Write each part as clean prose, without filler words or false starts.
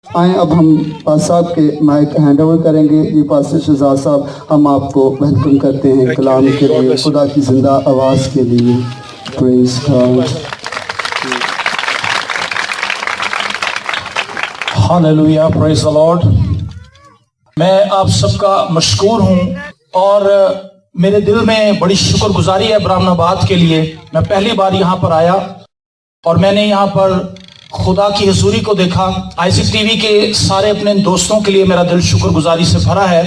آئیں اب ہم پاس صاحب کے مائک ہینڈ اوور کریں گے. جی پاسٹر شہزاد صاحب ہم آپ کو ویلکم کرتے ہیں کلام کے لیے, خدا کی زندہ آواز کے لیے. پریز گاڈ. ہاللویا, پریز دی لارڈ. میں آپ سب کا مشکور ہوں اور میرے دل میں بڑی شکر گزاری ہے برہمن آباد کے لیے. میں پہلی بار یہاں پر آیا اور میں نے یہاں پر خدا کی حضوری کو دیکھا. آئیزک ٹی وی کے سارے اپنے دوستوں کے لیے میرا دل شکر گزاری سے بھرا ہے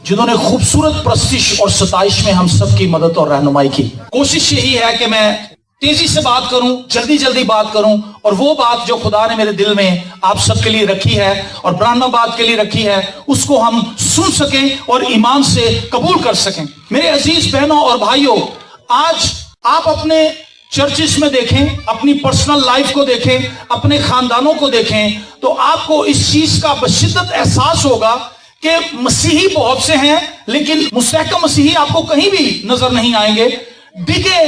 جنہوں نے خوبصورت پرستش اور ستائش میں ہم سب کی مدد اور رہنمائی کی. کوشش یہی ہے کہ میں تیزی سے بات کروں, جلدی بات کروں, اور وہ بات جو خدا نے میرے دل میں آپ سب کے لیے رکھی ہے اور برہمن آباد کے لیے رکھی ہے اس کو ہم سن سکیں اور ایمان سے قبول کر سکیں. میرے عزیز بہنوں اور بھائیوں, آج آپ اپنے چرچز میں دیکھیں, اپنی پرسنل لائف کو دیکھیں, اپنے خاندانوں کو دیکھیں, تو آپ کو اس چیز کا بشدت احساس ہوگا کہ مسیحی بہت سے ہیں لیکن مستحکم مسیحی آپ کو کہیں بھی نظر نہیں آئیں گے. ڈگے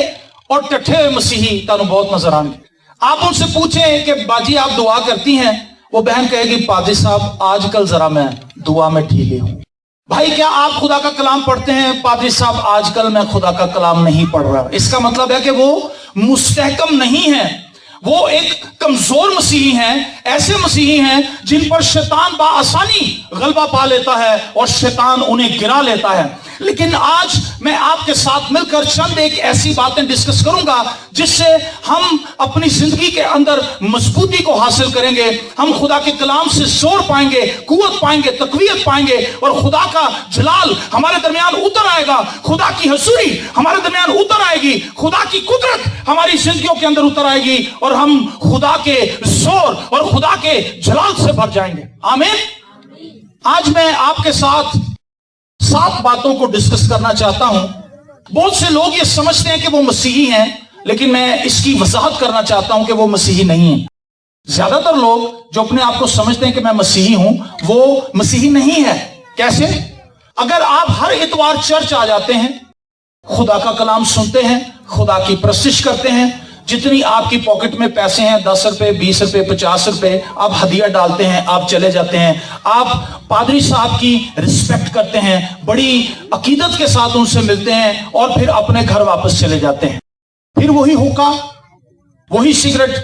اور ٹٹھے ہوئے مسیحی تانوں بہت نظر آئیں گے. آپ ان سے پوچھیں کہ باجی آپ دعا کرتی ہیں, وہ بہن کہے گی پادری صاحب آج کل ذرا میں دعا میں ڈھیلے ہوں. بھائی کیا آپ خدا کا کلام پڑھتے ہیں؟ پادری صاحب آج کل میں خدا کا کلام نہیں پڑھ رہا. اس کا مطلب ہے کہ وہ مستحکم نہیں ہے, وہ ایک کمزور مسیحی ہیں. ایسے مسیحی ہیں جن پر شیطان بآسانی غلبہ پا لیتا ہے اور شیطان انہیں گرا لیتا ہے. لیکن آج میں آپ کے ساتھ مل کر چند ایک ایسی باتیں ڈسکس کروں گا جس سے ہم اپنی زندگی کے اندر مضبوطی کو حاصل کریں گے. ہم خدا کے کلام سے زور پائیں گے, قوت پائیں گے, تقویت پائیں گے, اور خدا کا جلال ہمارے درمیان اتر آئے گا, خدا کی حضوری ہمارے درمیان اتر آئے گی, خدا کی قدرت ہماری زندگیوں کے اندر اتر آئے گی, اور ہم خدا کے زور اور خدا کے جلال سے بھر جائیں گے. آمین. آج میں آپ کے ساتھ 7 باتوں کو ڈسکس کرنا چاہتا ہوں. بہت سے لوگ یہ سمجھتے ہیں کہ وہ مسیحی ہیں, لیکن میں اس کی وضاحت کرنا چاہتا ہوں کہ وہ مسیحی نہیں ہیں. زیادہ تر لوگ جو اپنے آپ کو سمجھتے ہیں کہ میں مسیحی ہوں, وہ مسیحی نہیں ہے. کیسے؟ اگر آپ ہر اتوار چرچ آ جاتے ہیں, خدا کا کلام سنتے ہیں, خدا کی پرستش کرتے ہیں, جتنی آپ کی پاکٹ میں پیسے ہیں 10 روپے 20 روپے 50 روپے, آپ ہدیہ ڈالتے ہیں, آپ چلے جاتے ہیں, آپ پادری صاحب کی رسپیکٹ کرتے ہیں, بڑی عقیدت کے ساتھ ان سے ملتے ہیں, اور پھر اپنے گھر واپس چلے جاتے ہیں. پھر وہی ہوکا, وہی سگریٹ,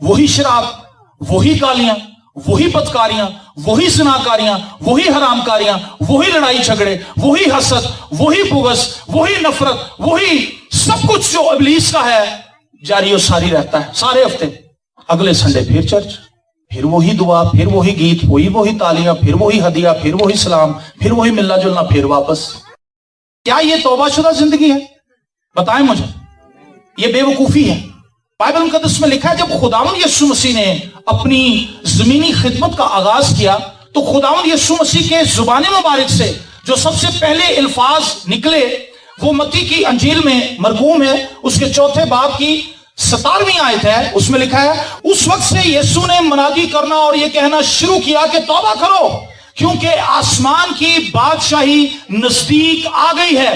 وہی شراب, وہی گالیاں, وہی بدکاریاں, وہی زناکاریاں, وہی حرام کاریاں, وہی لڑائی جھگڑے, وہی حسد, وہی بغض, وہی نفرت, وہی سب کچھ جو ابلیس کا ہے جاری و ساری رہتا ہے. سارے ہفتے اگلے سنڈے پھر چرچ, پھر وہی دعا, پھر وہی گیت, وہی تالیاں, پھر وہی ہدیہ, پھر وہی سلام, پھر وہی ملنا جلنا, پھر واپس. کیا یہ توبہ شدہ زندگی ہے؟ بتائیں مجھے. یہ بے وقوفی ہے. بائبل مقدس میں لکھا ہے جب خداوند یسوع مسیح نے اپنی زمینی خدمت کا آغاز کیا تو خداوند یسوع مسیح کے زبان مبارک سے جو سب سے پہلے الفاظ نکلے وہ متی کی انجیل میں مرقوم ہے, اس کے 4 باب کی 17ویں آیت ہے. اس میں لکھا ہے اس وقت سے یسوع نے منادی کرنا اور یہ کہنا شروع کیا کہ توبہ کرو کیونکہ آسمان کی بادشاہی نزدیک آ گئی ہے.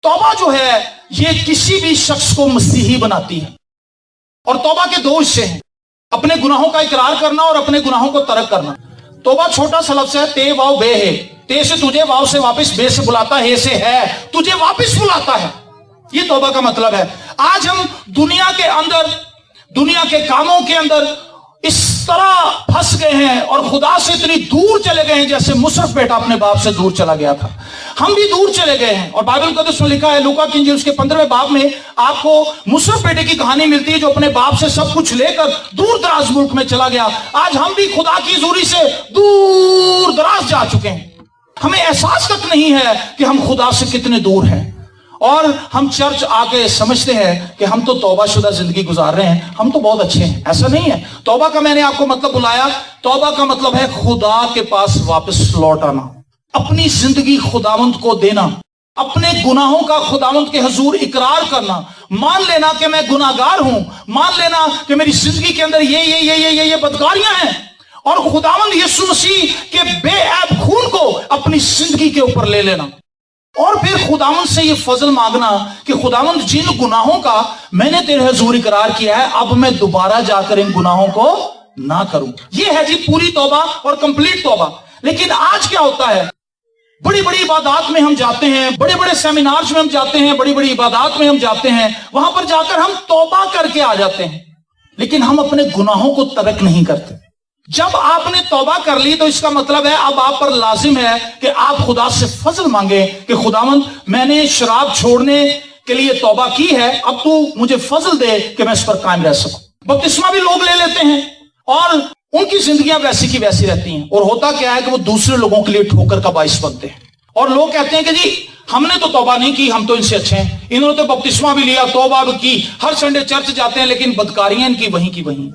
توبہ جو ہے یہ کسی بھی شخص کو مسیحی بناتی ہے, اور توبہ کے 2 حصے ہیں, اپنے گناہوں کا اقرار کرنا اور اپنے گناہوں کو ترک کرنا. توبہ چھوٹا سا لفظ ہے, تے واو بے ہے. تے سے تجھے, واو سے واپس, بے سے بلاتا, ہے سے ہے, تجھے واپس بلاتا ہے. یہ توبہ کا مطلب ہے. آج ہم دنیا کے اندر, دنیا کے کاموں کے اندر اس طرح پھنس گئے ہیں اور خدا سے اتنی دور چلے گئے ہیں جیسے مصرف بیٹا اپنے باپ سے دور چلا گیا تھا. ہم بھی دور چلے گئے ہیں, اور بائبل مقدس میں لکھا ہے لوکا کی انجیل اس کے 15ویں باب میں آپ کو مصرف بیٹے کی کہانی ملتی ہے جو اپنے باپ سے سب کچھ لے کر دور دراز ملک میں چلا گیا. آج ہم بھی خدا کی حضوری سے دور دراز جا چکے ہیں. ہمیں احساس تک نہیں ہے کہ ہم خدا سے کتنے دور ہیں, اور ہم چرچ آ کے سمجھتے ہیں کہ ہم تو توبہ شدہ زندگی گزار رہے ہیں, ہم تو بہت اچھے ہیں. ایسا نہیں ہے. توبہ کا میں نے آپ کو مطلب بلایا, توبہ کا مطلب ہے خدا کے پاس واپس لوٹ آنا, اپنی زندگی خداوند کو دینا, اپنے گناہوں کا خداوند کے حضور اقرار کرنا, مان لینا کہ میں گناہگار ہوں, مان لینا کہ میری زندگی کے اندر یہ بدکاریاں ہیں, اور خداوند یسوع مسیح کے بے عیب خون کو اپنی زندگی کے اوپر لے لینا, اور پھر خداوند سے یہ فضل مانگنا کہ خداوند جن گناہوں کا میں نے تیرے حضور اقرار کیا ہے اب میں دوبارہ جا کر ان گناہوں کو ना करूं। ये है जी पूरी तौबा और कंप्लीट तौबा। लेकिन आज क्या होता है, बड़ी बड़ी इबादत में हम जाते हैं, बड़े बड़े सेमिनार्स में हम जाते हैं, बड़ी बड़ी इबादत में हम जाते हैं, वहां पर जाकर हम तौबा करके आ जाते हैं, लेकिन हम अपने गुनाहों को तर्क नहीं करते। जब आपने तौबा कर ली तो इसका मतलब है अब आप पर लाजिम है कि आप खुदा से फजल मांगे कि खुदावंद मैंने शराब छोड़ने के लिए तौबा की है, अब तू मुझे फजल दे कि मैं इस पर कायम रह सकूं। बपतिस्मा भी लोग ले लेते हैं और उनकी जिंदगियां वैसी की वैसी रहती हैं, और होता क्या है कि वो दूसरे लोगों के लिए ठोकर का बाइस बनते हैं। और लोग कहते हैं कि जी हमने तो तौबा नहीं की, हम तो इनसे अच्छे हैं, इन्होंने तो बपतिस्मा भी लिया, तौबा भी की, हर संडे चर्च जाते हैं, लेकिन बदकारियां इनकी वहीं की वहीं।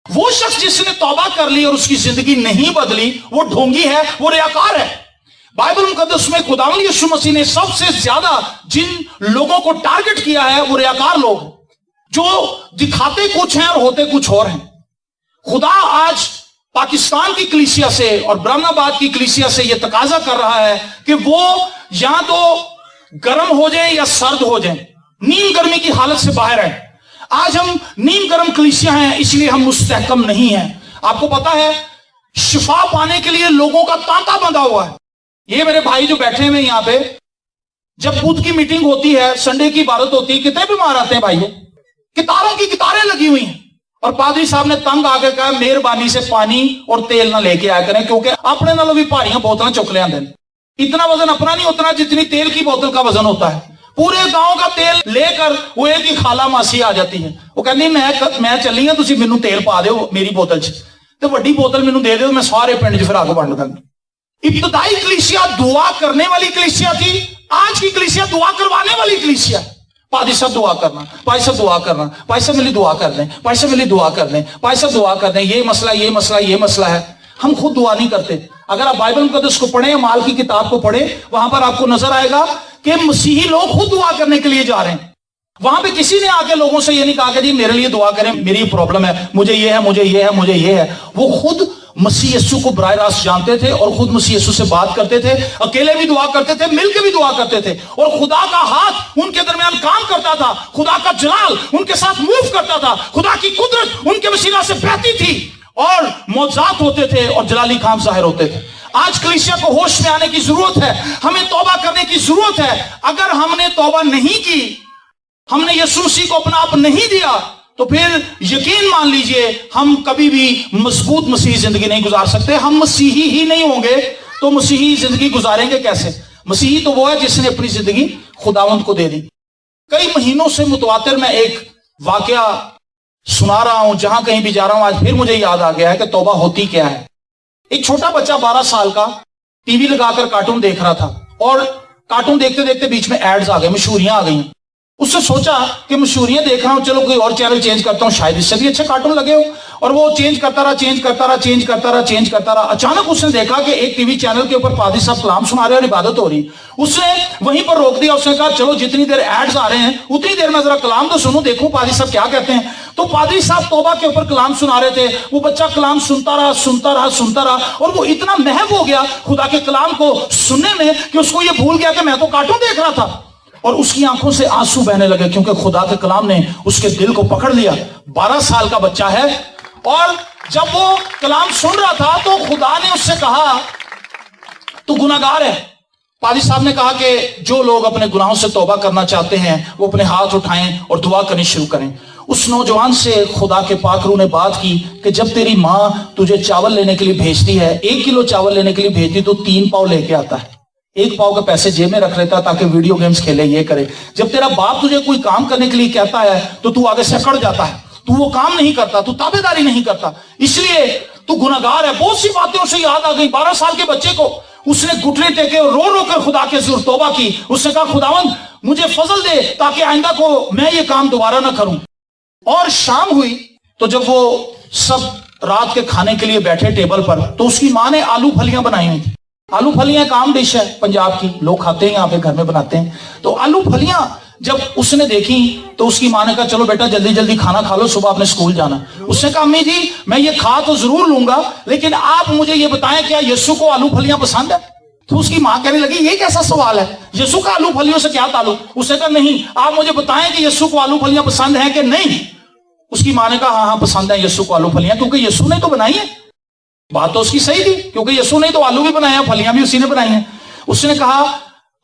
वो शख्स जिसने तौबा कर ली और उसकी जिंदगी नहीं बदली, वो ढोंगी है, वो रियाकार है। बाइबल मुकद्दस में खुदावंद यीशु मसीह ने सबसे ज्यादा जिन लोगों को टारगेट किया है वो रियाकार लोग हैं, जो दिखाते कुछ हैं और होते कुछ और हैं। खुदा आज पाकिस्तान की कलीसिया से और ब्राह्मणाबाद की कलीसिया से यह तकाजा कर रहा है कि वो या तो गर्म हो जाए या सर्द हो जाए, नीम गर्मी की हालत से बाहर है। आज हम नीम गर्म कलीसिया हैं, इसलिए हम मुस्तहकम नहीं हैं। आपको पता है शिफा पाने के लिए लोगों का तांता बंधा हुआ है। ये मेरे भाई जो बैठे हुए यहाँ पे, जब बुध की मीटिंग होती है, संडे की इबादत होती है, कितने बीमार आते हैं भाई, कितारों की कितारें लगी हुई हैं, और पादरी साहब ने तंग आके कहा मेहरबानी से पानी और तेल ना लेके आया करें, क्योंकि अपने नालों भी भारियां बोतलें चुक ले आते हैं। इतना वजन अपना नहीं उतना जितनी तेल की बोतल का वजन होता है। पूरे गांव का तेल लेकर वो एक ही खाला मासी आ जाती है, वो कहती मैं चली हाँ, तुसी मैनू तेल पा दो मेरी बोतल च, तो वड्डी बोतल मैनू दे दो, मैं सारे पिंड च फिर आग वंड दूंगी। इब्तदाई कलीसिया दुआ करने वाली कलीसिया थी, आज की कलीसिया दुआ करवाने वाली कलीसिया। पादी साहब दुआ करना, भाई साहब दुआ करना, भाई साहब मेरी दुआ कर दें, भाई साहब मेरी दुआ कर दें, भाई साहब दुआ कर दें, ये मसला ये मसला ये मसला है। हम खुद दुआ नहीं करते। अगर आप बाइबल मुकद्दस को पढ़ें, माल की किताब को पढ़ें, वहां पर आपको नजर आएगा कि मसीही लोग खुद दुआ करने के लिए जा रहे हैं। वहां पे किसी ने आके लोगों से ये नहीं कहा कि जी मेरे लिए दुआ करें, मेरी प्रॉब्लम है, मुझे ये है, मुझे ये है, मुझे ये है। वो खुद मसीह यीशु को बराह रास्त जानते थे और खुद मसीह यीशु से बात करते थे, अकेले भी दुआ करते थे, मिलकर भी दुआ करते थे, और खुदा का हाथ उनके दरमियान काम करता था, खुदा का जलाल उनके साथ मूव करता था, खुदा की कुदरत उनके वसीला से बहती थी, और मौजात होते थे और जलाली काम जाहिर होते थे। आज कलीसिया को होश में आने की जरूरत है, हमें तौबा करने की जरूरत है। अगर हमने तौबा नहीं की, हमने यीशु मसीह को अपना आप नहीं दिया, तो फिर यकीन मान लीजिए हम कभी भी मजबूत मसीही जिंदगी नहीं गुजार सकते। हम मसीही ही नहीं होंगे तो मसीही जिंदगी गुजारेंगे कैसे? मसीही तो वो है जिसने अपनी जिंदगी खुदावंद को दे दी। कई महीनों से मुतवातिर मैं एक वाकया सुना रहा हूं, जहां कहीं भी जा रहा हूं, आज फिर मुझे याद आ गया है कि तौबा होती क्या है। एक छोटा बच्चा 12 साल का टीवी लगाकर कार्टून देख रहा था, और कार्टून देखते देखते बीच में एड्स आ गए, मशहूरियां आ गई। उससे सोचा कि मशहूरियां देख रहा हूं, चलो कोई और चैनल चेंज करता हूं, शायद इससे भी अच्छे कार्टून लगे हो। और वो चेंज करता रहा। अचानक उसने देखा कि एक टीवी चैनल के ऊपर पादरी साहब कलाम सुना रहे और इबादत हो रही। उसने वहीं पर रोक दिया, उसने कहा चलो जितनी देर एड्स आ रहे हैं उतनी देर में जरा कलाम तो सुनूं, देखूं पादरी साहब क्या कहते हैं। तो पादरी साहब तौबा के ऊपर कलाम सुना रहे थे। वो बच्चा कलाम सुनता रहा, और वो इतना महव हो गया खुदा के कलाम को सुनने में कि उसको ये भूल गया कि मैं तो कार्टून देख रहा था, और उसकी आंखों से आंसू बहने लगे, क्योंकि खुदा के कलाम ने उसके दिल को पकड़ लिया। 12 साल का बच्चा है, और जब वो कलाम सुन रहा था तो खुदा ने उससे कहा तू गुनाहगार है। पादी साहब ने कहा कि जो लोग अपने गुनाहों से तौबा करना चाहते हैं वो अपने हाथ उठाएं और दुआ करनी शुरू करें। उस नौजवान से खुदा के पाक रूह ने बात की कि जब तेरी माँ तुझे चावल लेने के लिए भेजती है, 1 किलो चावल लेने के लिए भेजती, तो 3 पाव लेके आता है। 1 पाव के पैसे जेब में रख लेता ताकि वीडियो गेम्स खेले, ये करे। जब तेरा बाप तुझे कोई काम करने के लिए कहता है तो तू आगे से अकड़ जाता है, तू वो काम नहीं करता, तू ताबेदारी नहीं करता, इसलिए तू गुनाहगार है। बहुत सी बातें उसे याद आ गई। 12 साल के बच्चे को उसने घुटने टेके और रो रो कर खुदा के हुजूर तौबा की। उसने कहा खुदावंद मुझे फजल दे ताकि आइंदा को मैं ये काम दोबारा ना करूं। और शाम हुई तो जब वो सब रात के खाने के लिए बैठे टेबल पर, तो उसकी माँ ने आलू फलियां बनाई हुई थी। आलू फलियां एक आम डिश है पंजाब की, लोग खाते हैं, यहाँ पे घर में बनाते हैं। तो आलू फलियां जब उसने देखी तो उसकी माँ ने कहा चलो बेटा जल्दी जल्दी खाना खा लो, सुबह आपने स्कूल जाना। उसने कहा अम्मी जी मैं ये खा तो जरूर लूंगा, लेकिन आप मुझे ये बताएं क्या यीशु को आलू फलियां पसंद है? तो उसकी माँ कहने लगी ये कैसा सवाल है, यीशु का आलू फलियों से क्या ताल्लुक? उसने कहा नहीं, आप मुझे बताएं कि यीशु को आलू फलियां पसंद है कि नहीं। اس کی ماں نے کہا ہاں ہاں پسند ہے یسوع کو آلو پھلیاں، کیونکہ یسوع نے تو بنائی ہے۔ بات تو اس کی صحیح تھی، کیونکہ یسوع نے تو آلو بھی بنایا، پھلیاں بھی اسی نے بنائی ہیں۔ اس نے کہا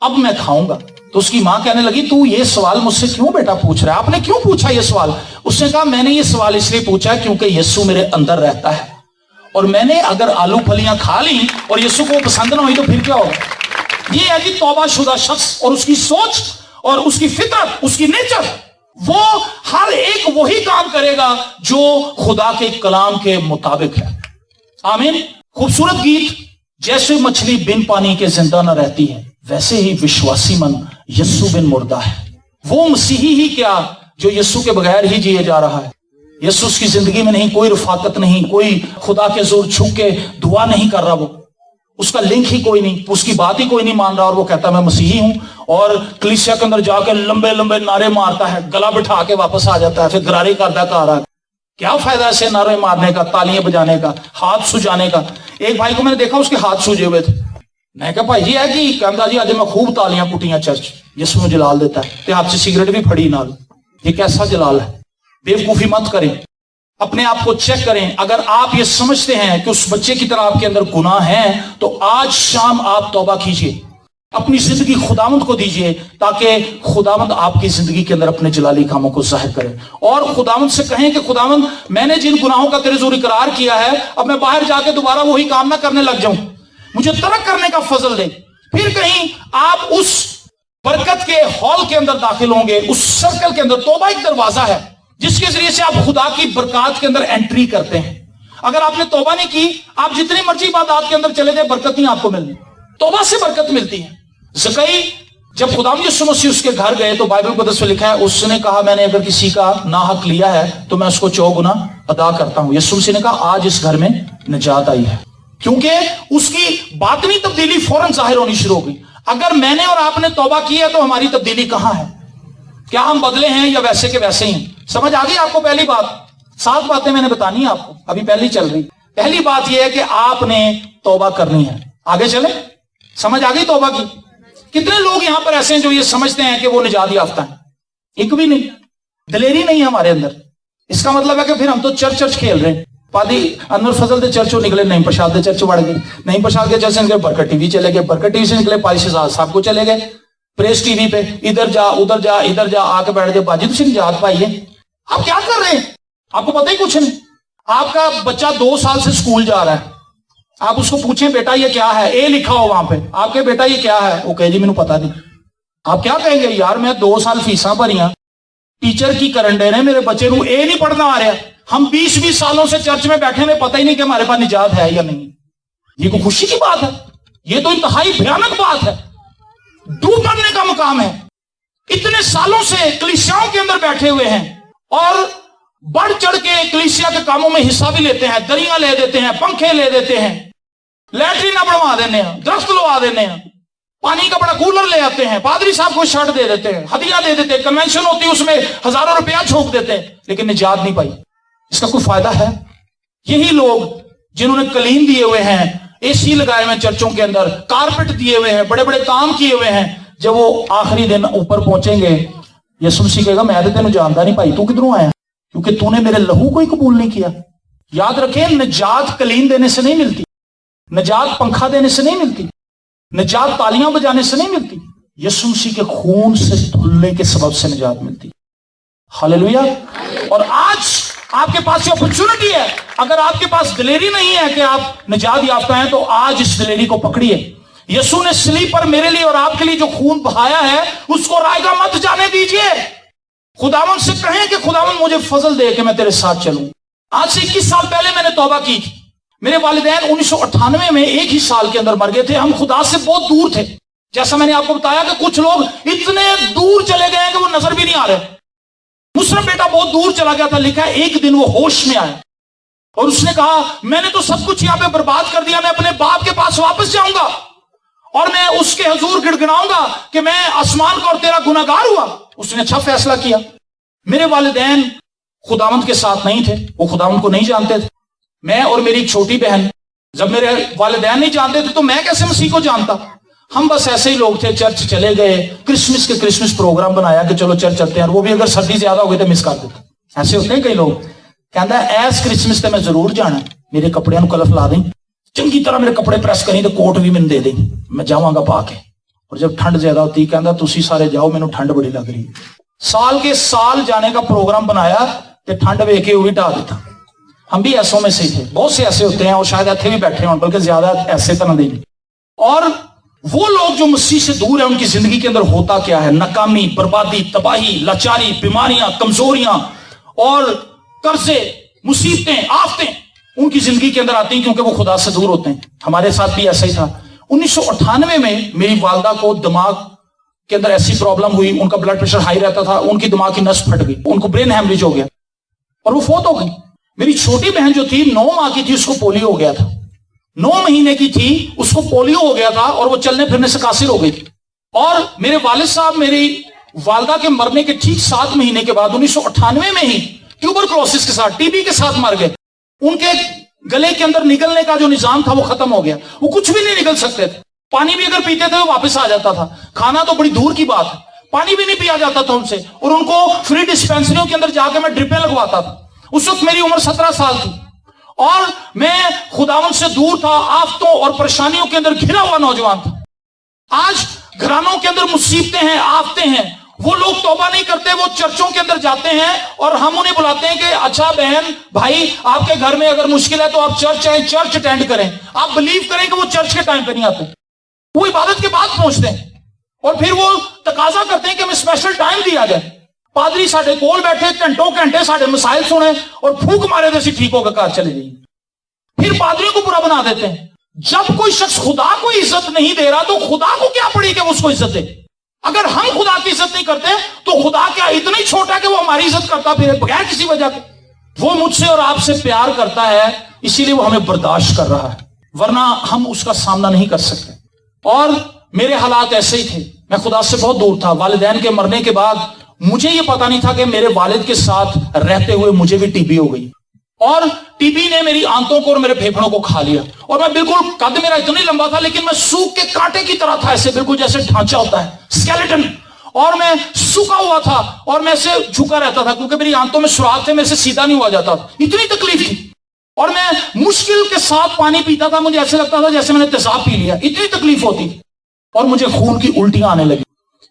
اب میں کھاؤں گا۔ تو اس کی ماں کہنے لگی تو یہ سوال مجھ سے کیوں بیٹا پوچھ رہا ہے؟ آپ نے کیوں پوچھا یہ سوال؟ اس نے کہا میں نے یہ سوال اس لیے پوچھا کیونکہ یسوع میرے اندر رہتا ہے، اور میں نے اگر آلو پھلیاں کھا لی اور یسوع کو پسند نہ ہوئی تو پھر کیا ہوگا؟ یہ ہے جی توبہ شدہ شخص، اور اس کی سوچ اور اس کی فطرت، اس کی نیچر، وہ ہر ایک وہی کام کرے گا جو خدا کے کلام کے مطابق ہے۔ آمین۔ خوبصورت گیت، جیسے مچھلی بن پانی کے زندہ نہ رہتی ہے ویسے ہی وشواسی من یسوع بن مردہ ہے۔ وہ مسیحی ہی کیا جو یسوع کے بغیر ہی جیے جا رہا ہے۔ یسوع کی زندگی میں نہیں، کوئی رفاقت نہیں، کوئی خدا کے زور چھو کے دعا نہیں کر رہا، وہ اس کا لنک ہی کوئی نہیں، اس کی بات ہی کوئی نہیں مان رہا، اور وہ کہتا ہے میں مسیحی ہوں، اور کلیسیا کے اندر جا کے لمبے لمبے نعرے مارتا ہے، گلا بٹھا کے واپس آ جاتا ہے، پھر گراری کرتا ہے آ کیا فائدہ ایسے نعرے مارنے کا، تالیاں بجانے کا، ہاتھ سجانے کا۔ ایک بھائی کو میں نے دیکھا اس کے ہاتھ سوجے ہوئے تھے، میں کہا بھائی جی ہے کہ کہتا جی آج میں خوب تالیاں کٹیاں چرچ، یسوع جلال دیتا ہے، تے ہاتھ سے سگریٹ بھی پھڑی نال، یہ کیسا جلال ہے؟ بیوقوفی مت کریں، اپنے آپ کو چیک کریں۔ اگر آپ یہ سمجھتے ہیں کہ اس بچے کی طرح آپ کے اندر گناہ ہیں تو آج شام آپ توبہ کیجئے، اپنی زندگی خداوند کو دیجئے، تاکہ خداوند آپ کی زندگی کے اندر اپنے جلالی کاموں کو ظاہر کرے، اور خداوند سے کہیں کہ خداوند میں نے جن گناہوں کا تیرے زور اقرار کیا ہے، اب میں باہر جا کے دوبارہ وہی کام نہ کرنے لگ جاؤں، مجھے ترک کرنے کا فضل دے۔ پھر کہیں آپ اس برکت کے ہال کے اندر داخل ہوں گے، اس سرکل کے اندر۔ توبہ ایک دروازہ ہے جس کے ذریعے سے آپ خدا کی برکات کے اندر انٹری کرتے ہیں۔ اگر آپ نے توبہ نہیں کی، آپ جتنی مرضی عبادات کے اندر چلے گئے، برکت نہیں آپ کو ملنی۔ توبہ سے برکت ملتی ہے۔ زکئی جب خدا یسوع مسیح اس کے گھر گئے تو بائبل مقدس میں لکھا ہے اس نے کہا میں نے اگر کسی کا ناحق لیا ہے تو میں اس کو 4 گنا ادا کرتا ہوں۔ یسوع مسیح نے کہا آج اس گھر میں نجات آئی ہے، کیونکہ اس کی باطنی تبدیلی فوراً ظاہر ہونی شروع ہو گئی۔ اگر میں نے اور آپ نے توبہ کی ہے تو ہماری تبدیلی کہاں ہے؟ کیا ہم بدلے ہیں یا ویسے کے ویسے ہی ہیں؟ سمجھ آ گئی آپ کو؟ پہلی بات، 7 باتیں میں نے بتانی ہیں آپ کو، ابھی پہلی چل رہی۔ پہلی بات یہ ہے کہ آپ نے توبہ کرنی ہے۔ آگے چلیں، سمجھ آ گئی توبہ کی؟ کتنے لوگ یہاں پر ایسے ہیں جو یہ سمجھتے ہیں کہ وہ نجات یافتہ ہیں؟ ایک بھی نہیں، دلیری نہیں ہے ہمارے اندر۔ اس کا مطلب ہے کہ پھر ہم تو چرچ کھیل رہے ہیں۔ پادی انور فضل دے چرچوں نکلے، نہیں پرشاد دے چرچ بڑھ گئے، نہیں پرشاد کے چرچ سے نکلے برکت ٹی وی چلے گئے، برکت ٹی وی سے نکلے پادی شہزاد صاحب کو چلے گئے پریس ٹی وی پہ، ادھر جا ادھر جا ادھر جا، آ کے بیٹھ گئے باجی تسی نجات پائی ہے۔ آپ کیا کر رہے ہیں؟ آپ کو پتہ ہی کچھ نہیں۔ آپ کا بچہ 2 سال سے اسکول جا رہا ہے، آپ اس کو پوچھیں بیٹا یہ کیا ہے، اے لکھا ہو وہاں پہ، آپ کے بیٹا یہ کیا ہے، وہ کہے جی مجھے پتا نہیں۔ آپ کیا کہیں گے؟ یار میں 2 سال فیساں بھریاں، ٹیچر کی کرنڈے نے میرے بچے کو اے نہیں پڑھنا آ رہا، ہم 20 سالوں سے چرچ میں بیٹھے میں پتہ ہی نہیں کہ ہمارے پاس نجات ہے یا نہیں۔ یہ کوئی خوشی کی بات ہے؟ یہ تو انتہائی بھیانک بات ہے، ڈوب مرنے کا مقام ہے۔ اتنے سالوں سے کلیسیاؤں کے اندر بیٹھے ہوئے ہیں اور بڑھ چڑھ کے کلیسیا کے کاموں میں حصہ بھی لیتے ہیں، دریاں لے دیتے ہیں، پنکھے لے دیتے ہیں، لیٹرین بڑھوا دینے ہیں، درخت لوا دینے ہیں، پانی کا بڑا کولر لے آتے ہیں، پادری صاحب کو شرٹ دے دیتے ہیں، ہدیہ دے دیتے ہیں، کنونشن ہوتی ہے اس میں ہزاروں روپیہ چھونک دیتے ہیں، لیکن نجات نہیں پائی۔ اس کا کوئی فائدہ ہے؟ یہی لوگ جنہوں نے کلیم دیے ہوئے ہیں، اے سی لگائے ہوئے ہیں چرچوں کے اندر، کارپٹ دیے ہوئے ہیں، بڑے بڑے کام کیے ہوئے ہیں، جب وہ آخری دن اوپر پہنچیں گے یسوع مسیح کہے گا میں تو تینوں جانتا نہیں بھائی، تو کدھروں آیا؟ کیونکہ تو نے میرے لہو کو ہی قبول نہیں کیا۔ یاد رکھیں نجات کلیم دینے سے نہیں ملتی، نجات پنکھا دینے سے نہیں ملتی، نجات تالیاں بجانے سے نہیں ملتی، یسوع مسیح کے خون سے دھلنے کے سبب سے نجات ملتی۔ ہاللیلویہ۔ اور آج آپ کے پاس یہ اپرچونٹی ہے، اگر آپ کے پاس دلیری نہیں ہے کہ آپ نجات یافتہ ہیں تو آج اس دلیری کو پکڑیے۔ یسوع نے صلیب پر میرے لیے اور آپ کے لیے جو خون بہایا ہے اس کو رائے گا مت جانے دیجئے۔ خداوند سے کہیں کہ خداوند مجھے فضل دے کہ میں تیرے ساتھ چلوں۔ آج سے 21 سال پہلے میں نے توبہ کی تھی۔ میرے والدین 1998 میں 1 ہی سال کے اندر مر گئے تھے۔ ہم خدا سے بہت دور تھے، جیسا میں نے آپ کو بتایا کہ کچھ لوگ اتنے دور چلے گئے ہیں کہ وہ نظر بھی نہیں آ رہے۔ مصرف بیٹا بہت دور چلا گیا تھا، لکھا ہے ایک دن وہ ہوش میں آیا اور اس نے کہا میں نے تو سب کچھ یہاں پہ برباد کر دیا، میں اپنے باپ کے پاس واپس جاؤں گا اور میں اس کے حضور گڑگڑاؤں گا کہ میں آسمان کا اور تیرا گناہگار ہوا۔ اس نے اچھا فیصلہ کیا۔ میرے والدین خداوند کے ساتھ نہیں تھے، وہ خداوند کو نہیں جانتے تھے۔ میں اور میری چھوٹی بہن، جب میرے والدین نہیں جانتے تھے تو میں کیسے مسیح کو جانتا؟ ہم بس ایسے ہی لوگ تھے، چرچ چلے گئے، کرسمس پروگرام بنایا کہ چلو چرچ چلتے ہیں، اور وہ بھی اگر سردی زیادہ ہو گئی تو مس کر دیتے۔ ऐसे होते हैं कई लोग, कहता है एस क्रिसमस ते मैं जरूर जाना, मेरे कपड़ियां कलफ ला दें, चंगी तरह मेरे कपड़े प्रेस करी तो कोट भी मैंने दे दें, मैं जावांगा पा के। और जब ठंड ज्यादा होती कहता तुसी सारे जाओ, मैनू ठंड बड़ी लग रही। साल के साल जाने का प्रोग्राम बनाया तो ठंड वेख के वो भी ढा देता। हम भी ऐसों में से थे, बहुत से ऐसे होते हैं और शायद इतने भी बैठे हों, बल्कि ज्यादा ऐसे तरह दे। और वो लोग जो मसीह से दूर है, उनकी जिंदगी के अंदर होता क्या है? नाकामी, बर्बादी, तबाही, लाचारी, बीमारियां, कमजोरियां और कर्जे, मुसीबतें, आफतें उनकी जिंदगी के अंदर आती हैं, क्योंकि वो खुदा से दूर होते हैं। हमारे साथ भी ऐसा ही था। 1998 में मेरी वालदा को दिमाग के अंदर ऐसी प्रॉब्लम हुई, उनका ब्लड प्रेशर हाई रहता था, उनकी दिमाग की नस फट गई, उनको ब्रेन हैमरेज हो गया और वो फौत हो गई। मेरी छोटी बहन जो थी 9 माह की थी, उसको पोलियो हो गया था। 9 महीने की थी, उसको पोलियो हो गया था और वो चलने फिरने से कासिर हो गई थी। और मेरे वालिद साहब मेरी वालदा के मरने के ठीक 7 महीने के बाद 1998 में ही ट्यूबरक्लोसिस के साथ, टीबी के साथ मर गए। उनके गले के अंदर निकलने का जो निजाम था वो खत्म हो गया, वो कुछ भी नहीं निकल सकते थे। पानी भी अगर पीते थे वो वापस आ जाता था, खाना तो बड़ी दूर की बात है, पानी भी नहीं पिया जाता था उनसे। और उनको फ्री डिस्पेंसरियों के अंदर जाकर मैं ड्रिपें लगवाता था। उस वक्त मेरी उम्र 17 साल थी और मैं खुदावंद से दूर था, आफतों और परेशानियों के अंदर घिरा हुआ नौजवान था। आज घरानों के अंदर मुसीबतें हैं, आफतें हैं, वो लोग तौबा नहीं करते, वो चर्चों के अंदर जाते हैं और हम उन्हें बुलाते हैं कि अच्छा बहन भाई, आपके घर में अगर मुश्किल है तो आप चर्च आए, चर्च अटेंड करें। आप बिलीव करें कि वो चर्च के टाइम पे नहीं आते, वो इबादत के बाद पहुंचते हैं और फिर वो तकाजा करते हैं कि हमें स्पेशल टाइम दिया जाए। पादरी साढ़े कोल बैठे घंटों घंटे साढ़े मसाइल सुने और फूक मारे जैसे ठीक होकर कार चले जाइए। फिर पादरियों को बुरा बना देते हैं। जब कोई शख्स खुदा को इज्जत नहीं दे रहा तो खुदा को क्या पड़ी कि वो उसको इज्जत दे? अगर हम खुदा की इज्जत नहीं करते तो खुदा क्या इतना ही छोटा कि वो हमारी इज्जत करता फिर बगैर किसी वजह के? वो मुझसे और आपसे प्यार करता है, इसीलिए वो हमें बर्दाश्त कर रहा है, वरना हम उसका सामना नहीं कर सकते। और मेरे हालात ऐसे ही थे, मैं खुदा से बहुत दूर था। वालिदैन के मरने के बाद मुझे ये पता नहीं था कि मेरे वालिद के साथ रहते हुए मुझे भी टीबी हो गई और टीबी ने मेरी आंतों को और मेरे फेफड़ों को खा लिया। और मैं बिल्कुल, कद मेरा इतना ही लंबा था लेकिन मैं सूख के कांटे की तरह था, ऐसे बिल्कुल जैसे ढांचा होता है, स्केलेटन। और मैं सूखा हुआ था और मैं ऐसे झुका रहता था क्योंकि मेरी आंतों में सुराख थे, मेरे से सीधा नहीं हुआ जाता, इतनी तकलीफ थी। और मैं मुश्किल के साथ पानी पीता था, मुझे ऐसे लगता था जैसे मैंने तेजाब पी लिया, इतनी तकलीफ होती। और मुझे खून की उल्टियां आने लगी।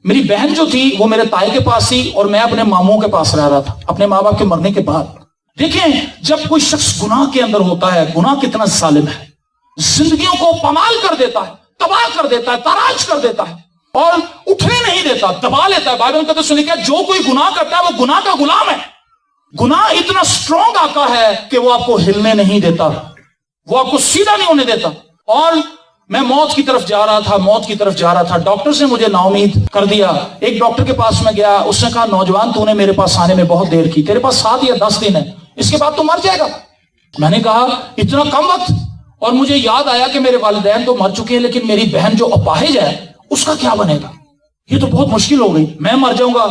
मेरी बहन जो थी वो मेरे ताए के पास थी और मैं अपने मामों के पास रह रहा था अपने माँ बाप के मरने के बाद। देखें, जब कोई शख्स गुनाह के अंदर होता है, गुनाह कितना जालिम है, जिंदगियों को पमाल कर देता है, तबाह कर देता है, ताराज कर देता है और उठने नहीं देता, दबा लेता है। बाइबल कहते सुनिए क्या, जो कोई गुनाह करता है वो गुनाह का गुलाम है। गुनाह इतना स्ट्रॉन्ग आका है कि वो आपको हिलने नहीं देता, वो आपको सीधा नहीं होने देता। और मैं मौत की तरफ जा रहा था, मौत की तरफ जा रहा था। डॉक्टर से मुझे नाउमीद कर दिया। एक डॉक्टर के पास में गया, उसने कहा नौजवान तूने मेरे पास आने में बहुत देर की, तेरे पास 7 या 10 दिन है, इसके बाद तो मर जाएगा। मैंने कहा इतना कम वक्त? और मुझे याद आया कि मेरे वालिदैन तो मर चुके हैं लेकिन मेरी बहन जो अपाहिज है उसका क्या बनेगा? ये तो बहुत मुश्किल हो गई, मैं मर जाऊंगा।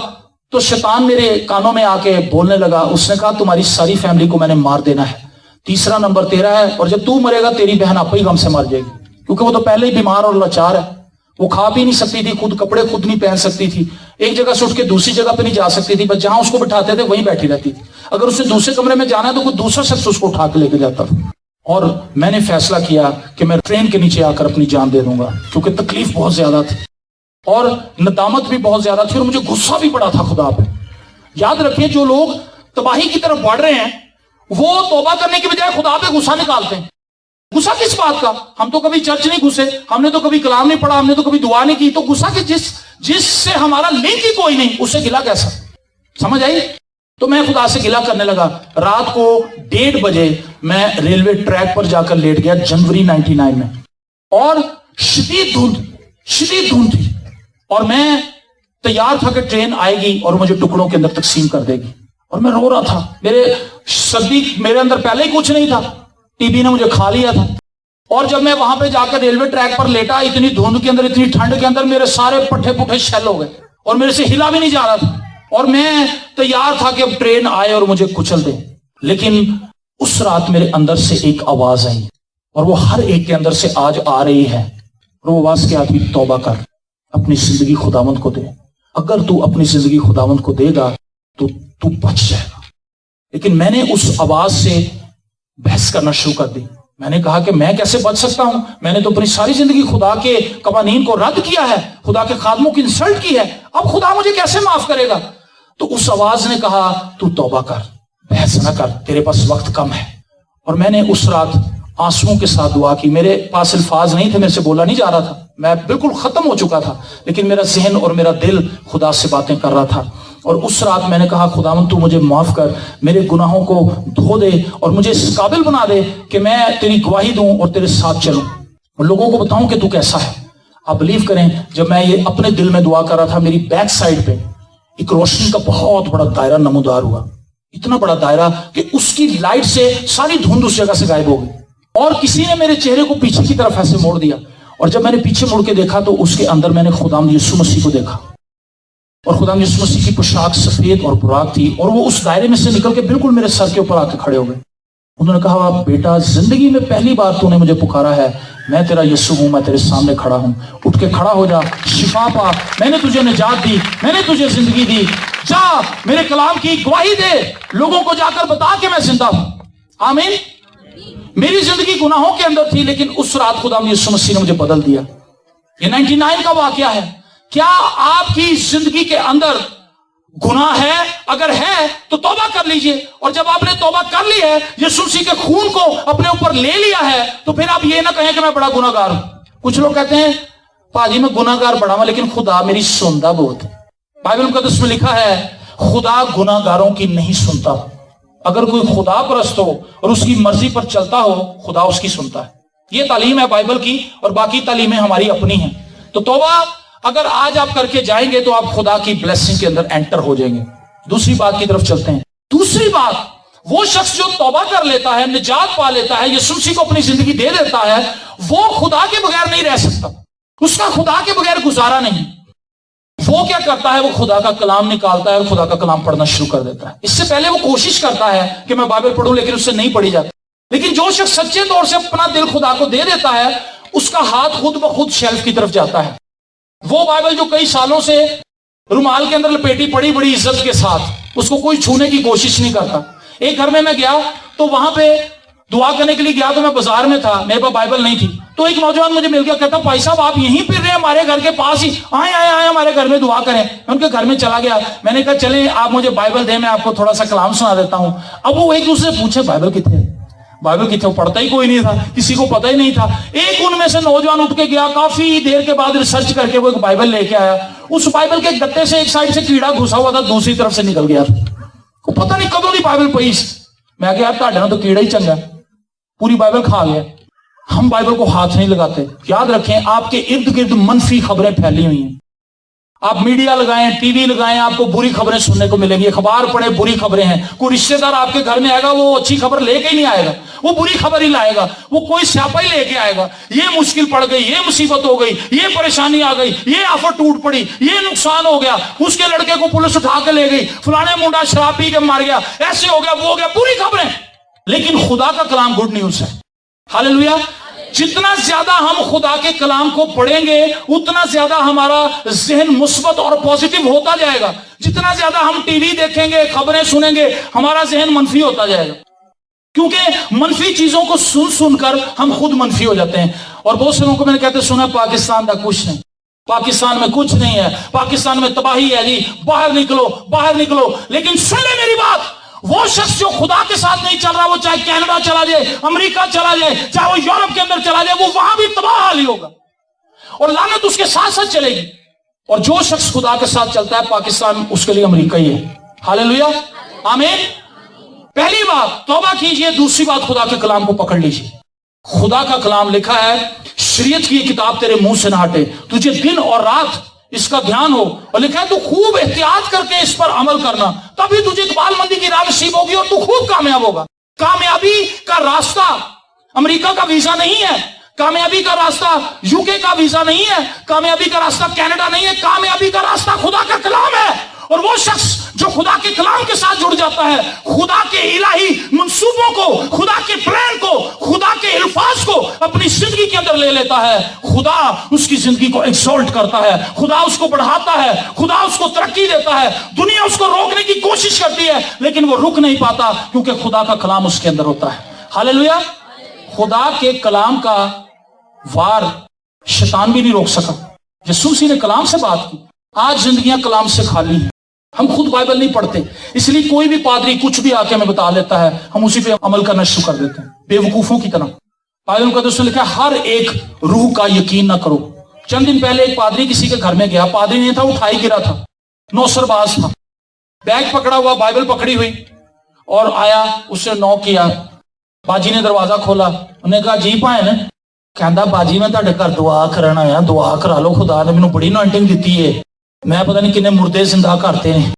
तो शैतान मेरे कानों में आके बोलने लगा, उसने कहा तुम्हारी सारी फैमिली को मैंने मार देना है, 3रा नंबर तेरा है और जब तू मरेगा तेरी बहन आप ही गम से मर जाएगी, क्योंकि वो तो पहले ही बीमार और लाचार है। वो खा भी नहीं सकती थी, खुद कपड़े खुद नहीं पहन सकती थी, एक जगह से उठ के दूसरी जगह पे नहीं जा सकती थी, बस जहां उसको बिठाते थे वहीं बैठी रहती थी। अगर उसे दूसरे कमरे में जाना है तो कोई दूसरा शख्स उसको उठा के लेके जाता था। और मैंने फैसला किया कि मैं ट्रेन के नीचे आकर अपनी जान दे दूंगा, क्योंकि तकलीफ बहुत ज्यादा थी और नदामत भी बहुत ज्यादा थी और मुझे गुस्सा भी बड़ा था खुदा पे। याद रखिए, जो लोग तबाही की तरफ बढ़ रहे हैं वो तौबा करने की बजाय खुदा पे गुस्सा निकालते हैं। गुस्सा किस बात का? हम तो कभी चर्च नहीं घुसे, हमने तो कभी कलाम नहीं पढ़ा, हमने तो कभी दुआ नहीं की, तो गुस्सा के जिससे हमारा लिंक ही कोई नहीं, उससे गिला कैसा? समझ आई? तो मैं खुदा से गिला करने लगा। रात को 1:30 बजे मैं रेलवे ट्रैक पर जाकर लेट गया, जनवरी 99 में, और शदीद धुंध थी और मैं तैयार था कि ट्रेन आएगी और मुझे टुकड़ों के अंदर तकसीम कर देगी। और मैं रो रहा था, मेरे अंदर पहले ही कुछ नहीं था, टीबी ने मुझे खा लिया था। और जब मैं वहां पे जाकर रेलवे ट्रैक पर लेटा, इतनी धुंध के अंदर, इतनी ठंड के अंदर, मेरे सारे पट्टे पुट्टे शैल हो गए और मेरे से हिला भी नहीं जा रहा था और मैं तैयार था कि अब ट्रेन आए और मुझे कुचल दे। लेकिन उस रात मेरे अंदर से एक आवाज आई और वो हर एक के अंदर से आज आ रही है, और वो आवाज क्या थी? तौबा कर, अपनी जिंदगी खुदावंद को दे। अगर तू अपनी जिंदगी खुदावंद को देगा तो तू बच जाएगा। لیکن میں نے اس آواز سے بحث کرنا شروع کر دی. میں نے کہا کہ میں کیسے بچ سکتا ہوں؟ میں نے تو اپنی ساری زندگی خدا کے قوانین کو رد کیا ہے, خدا کے خادموں کی انسلٹ کی ہے, اب خدا مجھے کیسے معاف کرے گا؟ تو اس آواز نے کہا تو توبہ کر, بحث نہ کر, تیرے پاس وقت کم ہے. اور میں نے اس رات آنسوؤں کے ساتھ دعا کی. میرے پاس الفاظ نہیں تھے, میرے سے بولا نہیں جا رہا تھا, میں بالکل ختم ہو چکا تھا, لیکن میرا ذہن اور میرا دل خدا سے باتیں کر رہا تھا. اور اس رات میں نے کہا خداوند تو مجھے معاف کر, میرے گناہوں کو دھو دے اور مجھے اس قابل بنا دے کہ میں تیری گواہی دوں اور تیرے ساتھ چلوں اور لوگوں کو بتاؤں کہ تو کیسا ہے. آپ بلیو کریں, جب میں یہ اپنے دل میں دعا کر رہا تھا, میری بیک سائڈ پہ ایک روشنی کا بہت بڑا دائرہ نمودار ہوا, اتنا بڑا دائرہ کہ اس کی لائٹ سے ساری دھند اس جگہ سے غائب ہو گئی, اور کسی نے میرے چہرے کو پیچھے کی طرف ایسے موڑ دیا. اور جب میں نے پیچھے مڑ کے دیکھا تو اس کے اندر میں نے خداوند یسوع مسیح کو دیکھا, اور خداوند یسوع مسیح کی پوشاک سفید اور براق تھی, اور وہ اس دائرے میں سے نکل کے بالکل میرے سر کے اوپر آ کے کھڑے ہو گئے. انہوں نے کہا بیٹا, زندگی میں پہلی بار تو نے مجھے پکارا ہے, میں تیرا یسوع ہوں, میں تیرے سامنے کھڑا ہوں, اٹھ کے کھڑا ہو جا, شفا پا, میں نے تجھے نجات دی, میں نے تجھے زندگی دی, جا میرے کلام کی گواہی دے, لوگوں کو جا کر بتا کہ میں زندہ ہوں. آمین. میری زندگی گناہوں کے اندر تھی, لیکن اس رات خداوند یسوع مسیح نے مجھے بدل دیا. یہ 99 کا واقعہ ہے. کیا آپ کی زندگی کے اندر گناہ ہے؟ اگر ہے تو توبہ کر لیجئے, اور جب آپ نے توبہ کر لی ہے, یسوع مسیح کے خون کو اپنے اوپر لے لیا ہے, تو پھر آپ یہ نہ کہیں کہ میں بڑا گناہ گار ہوں. کچھ لوگ کہتے ہیں پاجی میں گناہ گار بڑا ہوں, لیکن خدا میری سنتا بہت ہے. بائبل مقدس میں لکھا ہے خدا گناہ گاروں کی نہیں سنتا. اگر کوئی خدا پرست ہو اور اس کی مرضی پر چلتا ہو, خدا اس کی سنتا ہے. یہ تعلیم ہے بائبل کی, اور باقی تعلیمیں ہماری اپنی ہیں. تو توبہ اگر آج آپ کر کے جائیں گے تو آپ خدا کی بلیسنگ کے اندر انٹر ہو جائیں گے. دوسری بات کی طرف چلتے ہیں. دوسری بات, وہ شخص جو توبہ کر لیتا ہے, نجات پا لیتا ہے, یسوع مسیح کو اپنی زندگی دے دیتا ہے, وہ خدا کے بغیر نہیں رہ سکتا. اس کا خدا کے بغیر گزارا نہیں. وہ کیا کرتا ہے؟ وہ خدا کا کلام نکالتا ہے اور خدا کا کلام پڑھنا شروع کر دیتا ہے. اس سے پہلے وہ کوشش کرتا ہے کہ میں بائبل پڑھوں, لیکن اس سے نہیں پڑھی جاتی. لیکن جو شخص سچے طور سے اپنا دل خدا کو دے دیتا ہے, اس کا ہاتھ خود بخود شیلف کی طرف جاتا ہے. وہ بائبل جو کئی سالوں سے رومال کے اندر لپیٹی پڑی بڑی عزت کے ساتھ, اس کو کوئی چھونے کی کوشش نہیں کرتا. ایک گھر میں گیا تو وہاں پہ دعا کرنے کے لیے گیا, تو میں بازار میں تھا, میرے پاس بائبل نہیں تھی. تو ایک نوجوان مجھے مل گیا, کہتا بھائی صاحب آپ یہیں پھر رہے ہیں ہمارے گھر کے پاس ہی, آئے ہمارے گھر میں دعا کریں. میں ان کے گھر میں چلا گیا. میں نے کہا چلیں آپ مجھے بائبل دیں, میں آپ کو تھوڑا سا کلام سنا دیتا ہوں. اب وہ ایک دوسرے سے پوچھے بائبل کتنے, بائبل کتنے, پڑھتا ہی کوئی نہیں تھا, کسی کو پتہ ہی نہیں تھا. ایک ان میں سے نوجوان اٹھ کے گیا, کافی دیر کے بعد ریسرچ کر کے وہ ایک بائبل لے کے آیا. اس بائبل کے گتے سے ایک سائڈ سے کیڑا گھسا ہوا تھا, دوسری طرف سے نکل گیا. کو پتہ نہیں کدوں دی بائبل پئی. میں کہا یار تہاڈے نال تو کیڑا ہی چنگا, پوری بائبل کھا گیا. ہم بائبل کو ہاتھ نہیں لگاتے. یاد رکھیں آپ کے ارد گرد منفی خبریں پھیلی ہوئی ہیں. آپ میڈیا لگائیں, ٹی وی لگائیں, آپ کو بری خبریں سننے کو ملیں گی. اخبار پڑھیں, بری خبریں ہیں. کوئی رشتہ دار آپ کے گھر میں آئے گا, وہ اچھی خبر لے کے ہی نہیں آئے گا, وہ بری خبر ہی لائے گا. وہ کوئی سیاپا ہی لے کے آئے گا, یہ مشکل پڑ گئی, یہ مصیبت ہو گئی, یہ پریشانی آ گئی, یہ آفت ٹوٹ پڑی, یہ نقصان ہو گیا, اس کے لڑکے کو پولیس اٹھا کے لے گئی, فلانے منڈا شراب پی کے مار گیا, ایسے ہو گیا, وہ ہو گیا, پوری خبریں. لیکن خدا کا کلام گڈ نیوز ہے. ہاللیلویا. جتنا زیادہ ہم خدا کے کلام کو پڑھیں گے, اتنا زیادہ ہمارا ذہن مثبت اور پازیٹیو ہوتا جائے گا. جتنا زیادہ ہم ٹی وی دیکھیں گے, خبریں سنیں گے, ہمارا ذہن منفی ہوتا جائے گا. کیونکہ منفی چیزوں کو سن کر ہم خود منفی ہو جاتے ہیں. اور بہت سے لوگوں کو میں نے کہتے سنا پاکستان کا کچھ نہیں, پاکستان میں کچھ نہیں ہے, پاکستان میں تباہی ہے جی, باہر نکلو, باہر نکلو. لیکن سن لے میری بات, وہ شخص جو خدا کے ساتھ نہیں چل رہا, وہ چاہے کینیڈا چلا جائے, امریکہ چلا جائے, چاہے وہ یورپ کے اندر چلا جائے, وہ وہاں بھی تباہ حال ہی ہوگا, اور لعنت اس کے ساتھ ساتھ چلے گی. اور جو شخص خدا کے ساتھ چلتا ہے, پاکستان اس کے لیے امریکہ ہی ہے. ہاللیلویا, آمین. پہلی بات توبہ کیجئے. دوسری بات خدا کے کلام کو پکڑ لیجئے. خدا کا کلام لکھا ہے, شریعت کی کتاب تیرے منہ سے نہ ہٹے, تجھے دن اور رات اس کا دھیان ہو. اور لکھا ہے تو خوب احتیاط کر کے اس پر عمل کرنا, تبھی تجھے اقبال مندی کی راہ نصیب ہوگی اور تو خوب کامیاب ہوگا. کامیابی کا راستہ امریکہ کا ویزا نہیں ہے, کامیابی کا راستہ یو کے کا ویزا نہیں ہے, کامیابی کا راستہ کینیڈا نہیں ہے. کامیابی کا راستہ خدا کا کلام ہے. और वो शख्स जो खुदा के कलाम के साथ जुड़ जाता है, खुदा के इलाही मंसूबों को, खुदा के प्लान को, खुदा के अल्फाज को अपनी जिंदगी के अंदर ले लेता है, खुदा उसकी जिंदगी को एक्सॉल्ट करता है, खुदा उसको बढ़ाता है, खुदा उसको तरक्की देता है। दुनिया उसको रोकने की कोशिश करती है लेकिन वो रुक नहीं पाता क्योंकि खुदा का कलाम उसके अंदर होता है। हालेलुया। खुदा के कलाम का वार शैतान भी नहीं रोक सका। यीशु ने कलाम से बात की। आज जिंदगियां कलाम से खाली हैं, हम खुद बाइबल नहीं पढ़ते, इसलिए कोई भी पादरी कुछ भी आके हमें बता लेता है, हम उसी पे अमल करना शुरू कर देते हैं बेवकूफों की तरह। बाइबल का दोस्तों लिखा है हर एक रूह का यकीन ना करो। चंद दिन पहले एक पादरी किसी के घर में गया, पादरी नहीं था, उठाई गिरा था, नौसरबाज था, बैग पकड़ा हुआ, बाइबल पकड़ी हुई, और आया, उससे नॉक किया। बाजी ने दरवाजा खोला, उन्हें कहा जी भाई, कहता बाजी मैं तुहाडे घर दुआ करन आया, दुआ करा लो, खुदा ने मैनूं बड़ी अनॉइंटिंग दित्ती है, मैं पता नहीं किन्ने मुर्दे जिंदा करते हैं,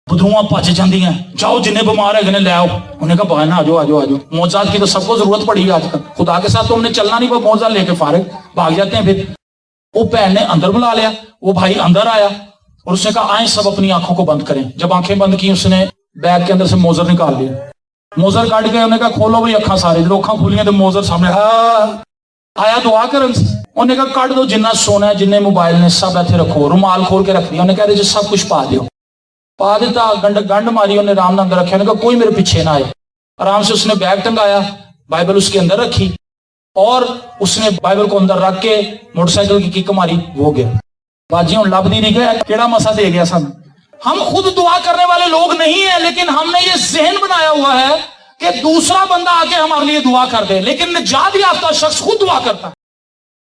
बदबूआं भज जांदियां, जाओ जिन्ने बीमार है ले आओ। उन्हें कहा भाई ना आ जाओ आ जाओ आ जाओ। मौजात की तो सबको जरूरत पड़ी है आजकल, खुदा के साथ तो हमने चलना नहीं, वो मौजा लेके फारिग भाग जाते हैं। फिर वो बहन ने अंदर बुला लिया, वो भाई अंदर आया और उसने कहा आए सब अपनी आंखों को बंद करें। जब आंखें बंद की उसने बैग के अंदर से मोजर निकाल लिया, मोजर काट के उन्हें कहा खोलो भाई अखा सारे, जब अखा खुलियां तो मोजर सामने आया दुआ करन। उन्हें कहा काट दो जिन्ना सोना है, जिन्ने मोबाइल ने, सब इत्थे रखो, रुमाल खोल के रख दिया। उन्हें कहा सब कुछ पा दियो, पा दिता, गंड मारी, उन्हें आराम नाल अंदर रखा। उन्हें कहा कोई मेरे पीछे ना आए। आराम से उसने बैग टंगाया, बाइबल उसके अंदर रखी और उसने बाइबल को अंदर रख के मोटरसाइकिल की किक मारी, वो गया। बाजी हूं लभदी नहीं गया, केड़ा मसा दे गया सन। हम खुद दुआ करने वाले लोग नहीं है, लेकिन हमने ये जहन बनाया हुआ है कि दूसरा बंदा आके हमारे लिए दुआ कर दे, लेकिन निजात याफ्ता शख्स खुद दुआ करता है।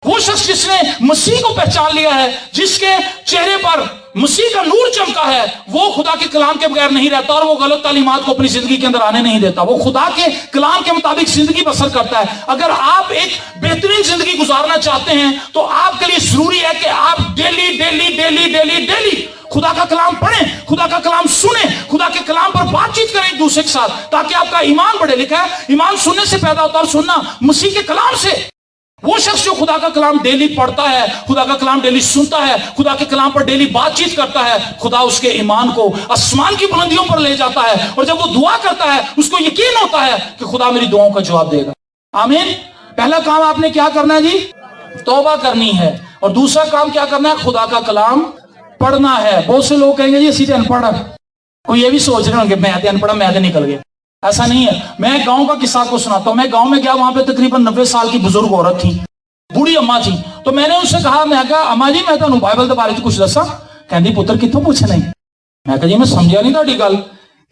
वो शख्स जिसने मसीह को पहचान लिया है, जिसके चेहरे पर मसीह का नूर चमका है, वो खुदा के कलाम के बगैर नहीं रहता और वो गलत तालीमात को अपनी जिंदगी के अंदर आने नहीं देता। वो खुदा के कलाम के मुताबिक जिंदगी बसर करता है। अगर आप एक बेहतरीन जिंदगी गुजारना चाहते हैं तो आपके लिए जरूरी है कि आप daily daily daily daily daily खुदा का कलाम पढ़ें, खुदा का कलाम सुने, खुदा के कलाम पर बातचीत करें एक दूसरे के साथ, ताकि आपका ईमान बढ़े। लिखा है ईमान सुनने से पैदा होता है और सुनना मसीह के कलाम से। वो शख्स जो खुदा का कलाम डेली पढ़ता है, खुदा का कलाम डेली सुनता है, खुदा के कलाम पर डेली बातचीत करता है, खुदा उसके ईमान को आसमान की बुलंदियों पर ले जाता है। और जब वो दुआ करता है उसको यकीन होता है कि खुदा मेरी दुआओं का जवाब देगा। आमीन। पहला काम आपने क्या करना है जी? तौबा करनी है। और दूसरा काम क्या करना है? खुदा का कलाम पढ़ना है। बहुत से लोग कहेंगे जी असी तो अनपढ़ है, कोई ये भी सोच रहे होंगे मैं तो अनपढ़, मैं तो निकल गया। ऐसा नहीं है। मैं गांव का किस्सा को सुनाता हूं। मैं गांव में गया, वहां पे तकरीबन 90 साल की बुजुर्ग औरत थी, बूढ़ी अम्मा थी। तो मैंने उनसे कहा, मैं कहा अम्मा जी मैं तुहानू बाइबल के बारे में कुछ दसा। कहती पुत्र कितों पूछना है? मैं कहा जी मैं समझा नहीं तुहाडी गल।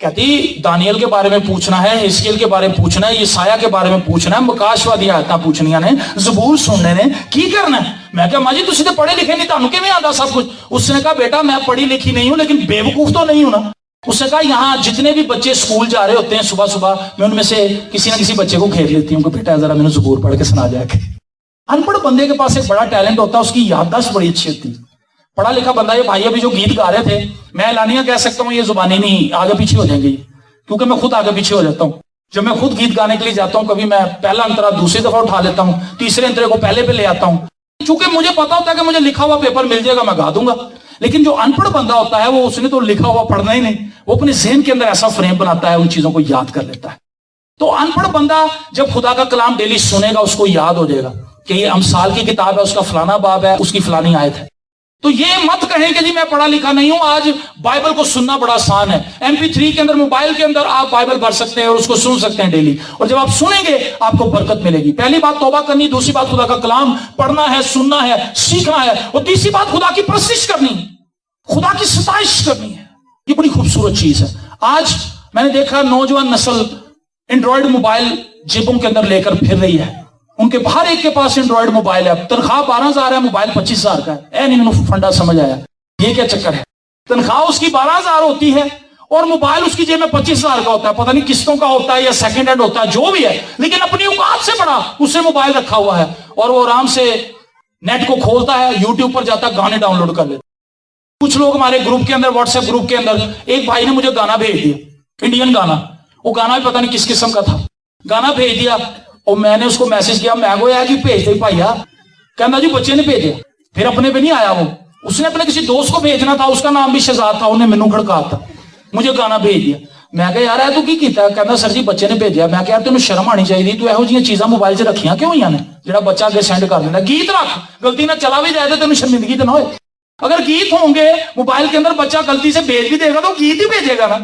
कहती दानियल के बारे में पूछना है, हिजकिय्याल के बारे में पूछना है, यशायाह के बारे में पूछना है, मकाशवादी आयतां पूछनियां ने, ज़बूर सुनने ने, की करना है? मैं कहा अम्मा जी तुसीं ते पढ़े लिखे नहीं, तुहानू किवें आंदा सब कुछ? उसने कहा बेटा मैं पढ़ी लिखी नहीं हूं लेकिन बेवकूफ तो नहीं हूं ना। उसने कहा यहाँ जितने भी बच्चे स्कूल जा रहे होते हैं सुबह सुबह, मैं उनमें से किसी ना किसी बच्चे को घेर लेती हूँ कि बेटा जरा मैंने ज़बूर पढ़ के सुना जाके। अनपढ़ बंदे के पास एक बड़ा टैलेंट होता है, उसकी याददाश्त बड़ी अच्छी होती है। पढ़ा लिखा बंदा, ये भाई अभी जो गीत गा रहे थे, मैं एलानिया कह सकता हूँ ये जुबानी नहीं, आगे पीछे हो जाएंगे, क्योंकि मैं खुद आगे पीछे हो जाता हूँ। जब मैं खुद गीत गाने के लिए जाता हूँ, कभी मैं पहला अंतरा दूसरी दफा उठा लेता हूँ, तीसरे अंतरे को पहले पे ले आता हूँ, क्योंकि मुझे पता होता है कि मुझे लिखा हुआ पेपर मिल जाएगा, मैं गा दूंगा। लेकिन जो अनपढ़ बंदा होता है वो उसने तो लिखा हुआ पढ़ना ही नहीं, वो अपने ज़हन के अंदर ऐसा फ्रेम बनाता है, उन चीजों को याद कर लेता है। तो अनपढ़ बंदा जब खुदा का कलाम डेली सुनेगा उसको याद हो जाएगा कि ये अमसाल की किताब है, उसका फलाना बाब है, उसकी फलानी आयत है। तो ये मत कहें कि जी मैं पढ़ा लिखा नहीं हूं। आज बाइबल को सुनना बड़ा आसान है। MP3 के अंदर, मोबाइल के अंदर आप बाइबल भर सकते हैं और उसको सुन सकते हैं डेली। और जब आप सुनेंगे आपको बरकत मिलेगी। पहली बात तौबा करनी, दूसरी बात खुदा का कलाम पढ़ना है, सुनना है, सीखना है, और तीसरी बात खुदा की परस्तिश करनी, खुदा की सताइश करनी है। ये बड़ी खूबसूरत चीज है। आज मैंने देखा नौजवान नस्ल एंड्रॉयड मोबाइल जेबों के अंदर लेकर फिर रही है। उनके हर एक के पास एंड्रॉयड मोबाइल है। तनख्वाह 12,000 है, मोबाइल 25,000 का है। नहीं मैंने फंडा समझ आया, ये क्या चक्कर है? तनख्वाह उसकी 12,000 होती है और मोबाइल उसकी जेब में 25,000 का होता है। पता नहीं किस्तों का होता है या सेकंड हैंड होता है, जो भी है, लेकिन अपनी औकात से बड़ा उससे मोबाइल रखा हुआ है और वो आराम से नेट को खोलता है, यूट्यूब पर जाता है, गाने डाउनलोड कर लेता। कुछ लोग हमारे ग्रुप के अंदर, व्हाट्सएप ग्रुप के अंदर, एक भाई ने मुझे गाना भेज दिया, इंडियन गाना। वो गाना भी पता नहीं किस किस्म का था, गाना भेज दिया और मैंने उसको मैसेज किया, मैं यार कि भेज दे भाइया। कहना जी बच्चे ने भेजे, फिर अपने पे नहीं आया वो, उसने अपने किसी दोस्त को भेजना था, उसका नाम भी शहजाद था, उन्हें मैनू खड़काता, मुझे गाना भेज दिया। मैं कहा यार तू की कीता? कहता सर जी बच्चे ने भेजा। मैं कहा यार तेन शर्म आनी चाहिए, तू ਇਹੋ ਜਿਹੀਆਂ ਚੀਜ਼ਾਂ मोबाइल 'ਚ ਰੱਖੀਆਂ ਕਿਉਂ ਹੋਈਆਂ ਨੇ ਜਿਹੜਾ ਬੱਚਾ ਅੱਗੇ ਸੈਂਡ ਕਰ ਦਿੰਦਾ। गीत रख, गलती ना चला भी जाए तो तेन शर्मिंदगी तो ना हो। अगर गीत होंगे मोबाइल के अंदर, बच्चा गलती से भेज भी देगा तो गीत ही भेजेगा ना।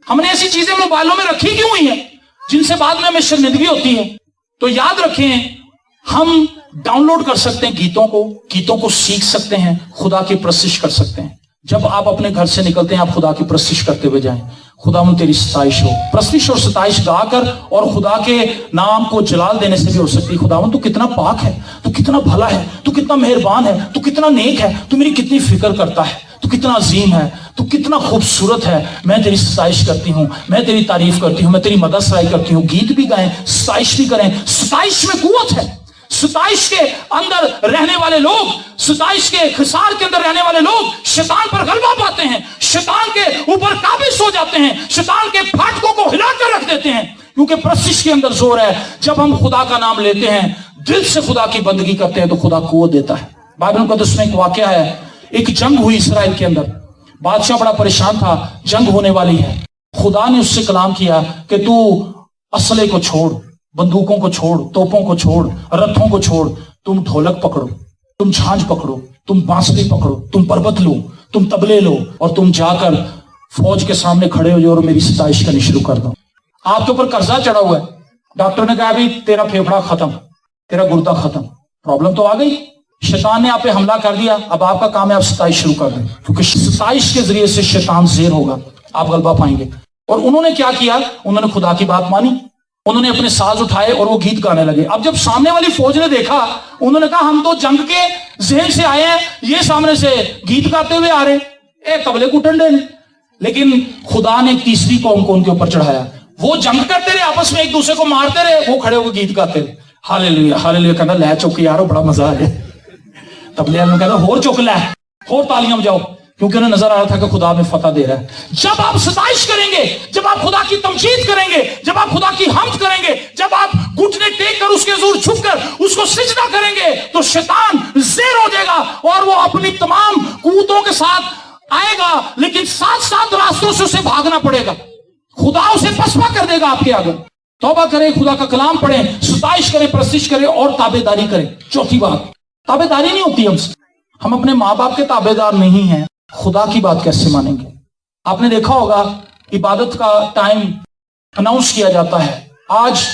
हमने ऐसी चीजें मोबाइलों में रखी क्यों हुई है जिनसे बाद में हमें शर्मिंदगी होती है। तो याद रखें, हम डाउनलोड कर सकते हैं गीतों को सीख सकते हैं, खुदा की प्रशिश कर सकते हैं। जब आप अपने घर से निकलते हैं, आप खुदा की प्रशिश करते हुए जाएं, खुदा तेरी सताइश हो। प्रशिश और सताइश गाकर और खुदा के नाम को जलाल देने से भी हो सकती है। खुदावन तू कितना पाक है, तू कितना भला है, तू कितना मेहरबान है, तू कितना नेक है, तू मेरी कितनी फिक्र करता है, तू कितना अजीम है, तू कितना खूबसूरत है। मैं तेरी सताइश करती हूँ, मैं तेरी तारीफ करती हूँ, मैं तेरी मदद सराई करती हूँ। गीत भी गाएं, सताइश भी करें। सताइश में कुव्वत है। सताइश के अंदर रहने वाले लोग, सताइश के खिसार के अंदर रहने वाले लोग शैतान पर गलबा पाते हैं, शैतान के ऊपर काबिज हो जाते हैं, शैतान के फाटकों को हिलाकर रख देते हैं, क्योंकि प्रशिश के अंदर जोर है। जब हम खुदा का नाम लेते हैं, दिल से खुदा की बंदगी करते हैं, तो खुदा कुव्वत देता है। बाइबल मुकद्दस में एक वाकया है, एक जंग हुई इसराइल के अंदर, बादशाह बड़ा परेशान था, जंग होने वाली है। खुदा ने उससे कलाम किया कि तू असले को छोड़, बंदूकों को छोड़, तोपों को छोड़, रथों को छोड़, तुम ढोलक पकड़ो, तुम झांझ पकड़ो, तुम बांसुरी पकड़ो, तुम परबत लो, तुम तबले लो, और तुम जाकर फौज के सामने खड़े हो जाओ और मेरी सताइश करनी शुरू कर दो। आपके ऊपर कर्जा चढ़ा हुआ है, डॉक्टर ने कहा भी तेरा फेफड़ा खत्म, तेरा गुर्दा खत्म, प्रॉब्लम तो आ गई, शैतान ने आप पे हमला कर दिया। अब आपका काम है आप सताइश शुरू कर दें, क्योंकि सताइश के जरिए से शैतान ज़ेर होगा, आप गलबा पाएंगे। और उन्होंने क्या किया, उन्होंने खुदा की बात मानी, उन्होंने अपने साज उठाए और वो गीत गाने लगे। अब जब सामने वाली फौज ने देखा, उन्होंने कहा हम तो जंग के जहन से आए हैं, ये सामने से गीत गाते हुए आ रहे, ए तबले कुटन दे। लेकिन खुदा ने तीसरी कौम को उनके ऊपर चढ़ाया। वो जंग करते रहे, आपस में एक दूसरे को मारते रहे, वो खड़े होकर गीत गाते रहे, हालेलुया हालेलुया। कहना लै चुक यारो, बड़ा मजा है। तबले वाले कहना होर चुक लै, होर तालियां बजाओ, क्योंकि उन्हें नजर आ रहा था कि खुदा में फतह दे रहा है। जब आप सताइश करेंगे, जब आप खुदा की तमजीद करेंगे, जब आप खुदा की हम्द करेंगे, जब आप घुटने टेक कर उसके हुजूर झुक कर उसको सिजदा करेंगे, तो शैतान ज़ेर हो जाएगा और वो अपनी तमाम कुव्वतों के साथ आएगा, लेकिन साथ साथ रास्तों से उसे भागना पड़ेगा। खुदा उसे पसपा कर देगा आपके आगे। तौबा करें, खुदा का कलाम पढ़ें, सताइश करें, प्रशिश करें और ताबेदारी करें। चौथी बात, ताबेदारी नहीं होती हमसे, हम अपने माँ बाप के ताबेदार नहीं हैं, खुदा की बात कैसे मानेंगे। आपने देखा होगा इबादत का टाइम अनाउंस किया जाता है, आज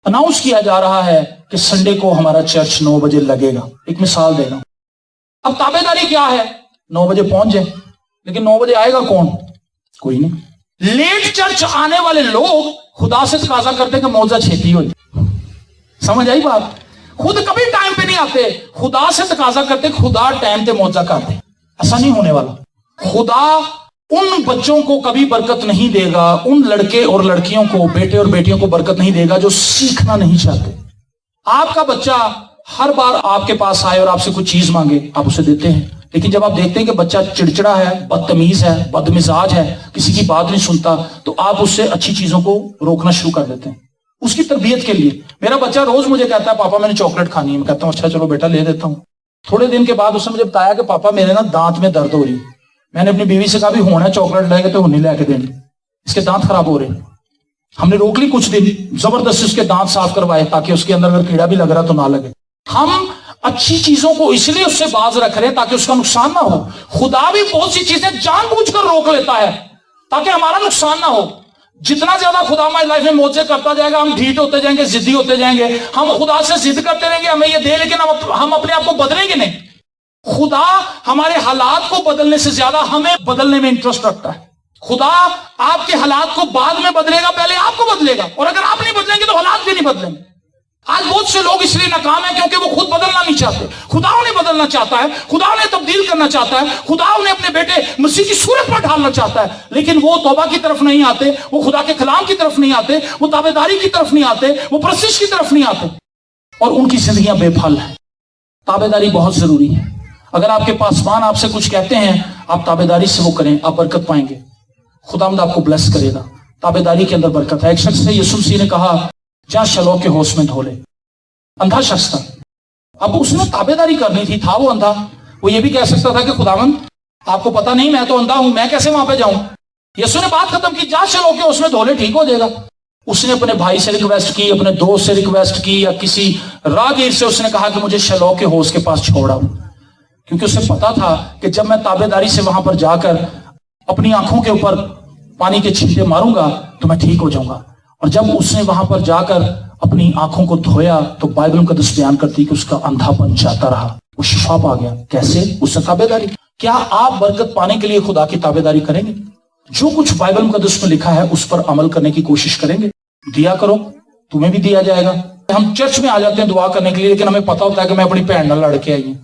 अनाउंस किया जा रहा है कि संडे को हमारा चर्च 9 बजे लगेगा। एक मिसाल दे रहा हूं। अब ताबेदारी क्या है, 9 बजे पहुंच जाए, लेकिन 9 बजे आएगा कौन, कोई नहीं। लेट चर्च आने वाले लोग खुदा से तकाजा करते हैं कि मौजा छेती हो जाए। समझ आई बात, खुद कभी टाइम पे नहीं आते, खुदा से तकाजा करते खुदा टाइम पे मौजा कर दे। ऐसा नहीं होने वाला। खुदा उन बच्चों को कभी बरकत नहीं देगा, उन लड़के और लड़कियों को, बेटे और बेटियों को बरकत नहीं देगा जो सीखना नहीं चाहते। आपका बच्चा हर बार आपके पास आए और आपसे कुछ चीज मांगे, आप उसे देते हैं, लेकिन जब आप देखते हैं कि बच्चा चिड़चिड़ा है, बदतमीज है, बदमिजाज है, किसी की बात नहीं सुनता, तो आप उससे अच्छी चीजों को रोकना शुरू कर देते हैं उसकी तरबियत के लिए। मेरा बच्चा रोज मुझे कहता है पापा मैंने चॉकलेट खानी है। मैं कहता हूँ अच्छा चलो बेटा ले देता हूँ। थोड़े दिन के बाद उसने मुझे बताया कि पापा मेरे ना दांत में दर्द हो रही। मैंने अपनी बीवी से कहा भी होना चॉकलेट लेके तो नहीं लेके देनी, इसके दांत खराब हो रहे। हमने रोक ली कुछ दिन, जबरदस्ती उसके दांत साफ करवाए ताकि उसके अंदर अगर कीड़ा भी लग रहा तो ना लगे। हम अच्छी चीजों को इसलिए उससे बाज रख रहे हैं ताकि उसका नुकसान ना हो। खुदा भी बहुत सी चीजें जानबूझकर रोक लेता है ताकि हमारा नुकसान ना हो। जितना ज्यादा खुदा हमारी लाइफ में मौजे करता जाएगा, हम ढीठ होते जाएंगे, जिद्दी होते जाएंगे। हम खुदा से जिद करते रहेंगे हमें ये दे, लेकिन हम अपने आप को बदलेंगे नहीं। खुदा हमारे हालात को बदलने से ज्यादा हमें बदलने में इंटरेस्ट रखता है। खुदा आपके हालात को बाद में बदलेगा, पहले आपको बदलेगा। और अगर आप नहीं बदलेंगे तो हालात भी नहीं बदलेंगे। आज बहुत से लोग इसलिए नाकाम हैं क्योंकि वो खुद बदलना नहीं चाहते। खुदा उन्हें बदलना चाहता है, खुदा उन्हें तब्दील करना चाहता है, खुदा उन्हें अपने बेटे मसीह की सूरत पर ढालना चाहता है, लेकिन वो तौबा की तरफ नहीं आते, वो खुदा के कलाम की तरफ नहीं आते, वो ताबेदारी की तरफ नहीं आते, वो प्रशिश की तरफ नहीं आते, और उनकी जिंदगियां बेफल है। ताबेदारी बहुत जरूरी है। अगर आपके पासवान आपसे कुछ कहते हैं, आप ताबेदारी से वो करें, आप बरकत पाएंगे, खुदावंद आपको ब्लेस करेगा। ताबेदारी के अंदर बरकत है। एक शख्स से यीशु मसीह ने कहा जा शलो के होश में धो ले। अंधा शख्स था, अब उसने ताबेदारी करनी थी, था वो अंधा, وہ یہ بھی کہہ سکتا تھا کہ خداوند آپ کو پتا نہیں میں تو اندھا ہوں, میں کیسے وہاں پہ جاؤں. یسوع نے بات ختم کی, جا چلو کے اس میں دھو لے ٹھیک ہو جائے گا. اس نے اپنے بھائی سے ریکویسٹ کی, اپنے دوست سے ریکویسٹ کی, یا کسی راہگیر سے اس نے کہا کہ مجھے شلو کے حوض کے پاس چھوڑا, کیونکہ اسے پتا تھا کہ جب میں تابع داری سے وہاں پر جا کر اپنی آنکھوں کے اوپر پانی کے چھینٹے ماروں گا تو میں ٹھیک ہو جاؤں گا. اور جب اس نے وہاں پر جا کر اپنی آنکھوں کو دھویا تو بائبل مقدس بیان کرتی کہ اس کا اندھا پن جاتا رہا, وہ شفا پا گیا. کیسے؟ اس نے تابع داری. کیا آپ برکت پانے کے لیے خدا کی تابع داری کریں گے؟ جو کچھ بائبل مقدس میں لکھا ہے اس پر عمل کرنے کی کوشش کریں گے؟ دیا کرو, تمہیں بھی دیا جائے گا. ہم چرچ میں آ جاتے ہیں دعا کرنے کے لیے, لیکن ہمیں پتا ہوتا ہے کہ میں اپنی بہن نہ لڑ کے آئی ہوں.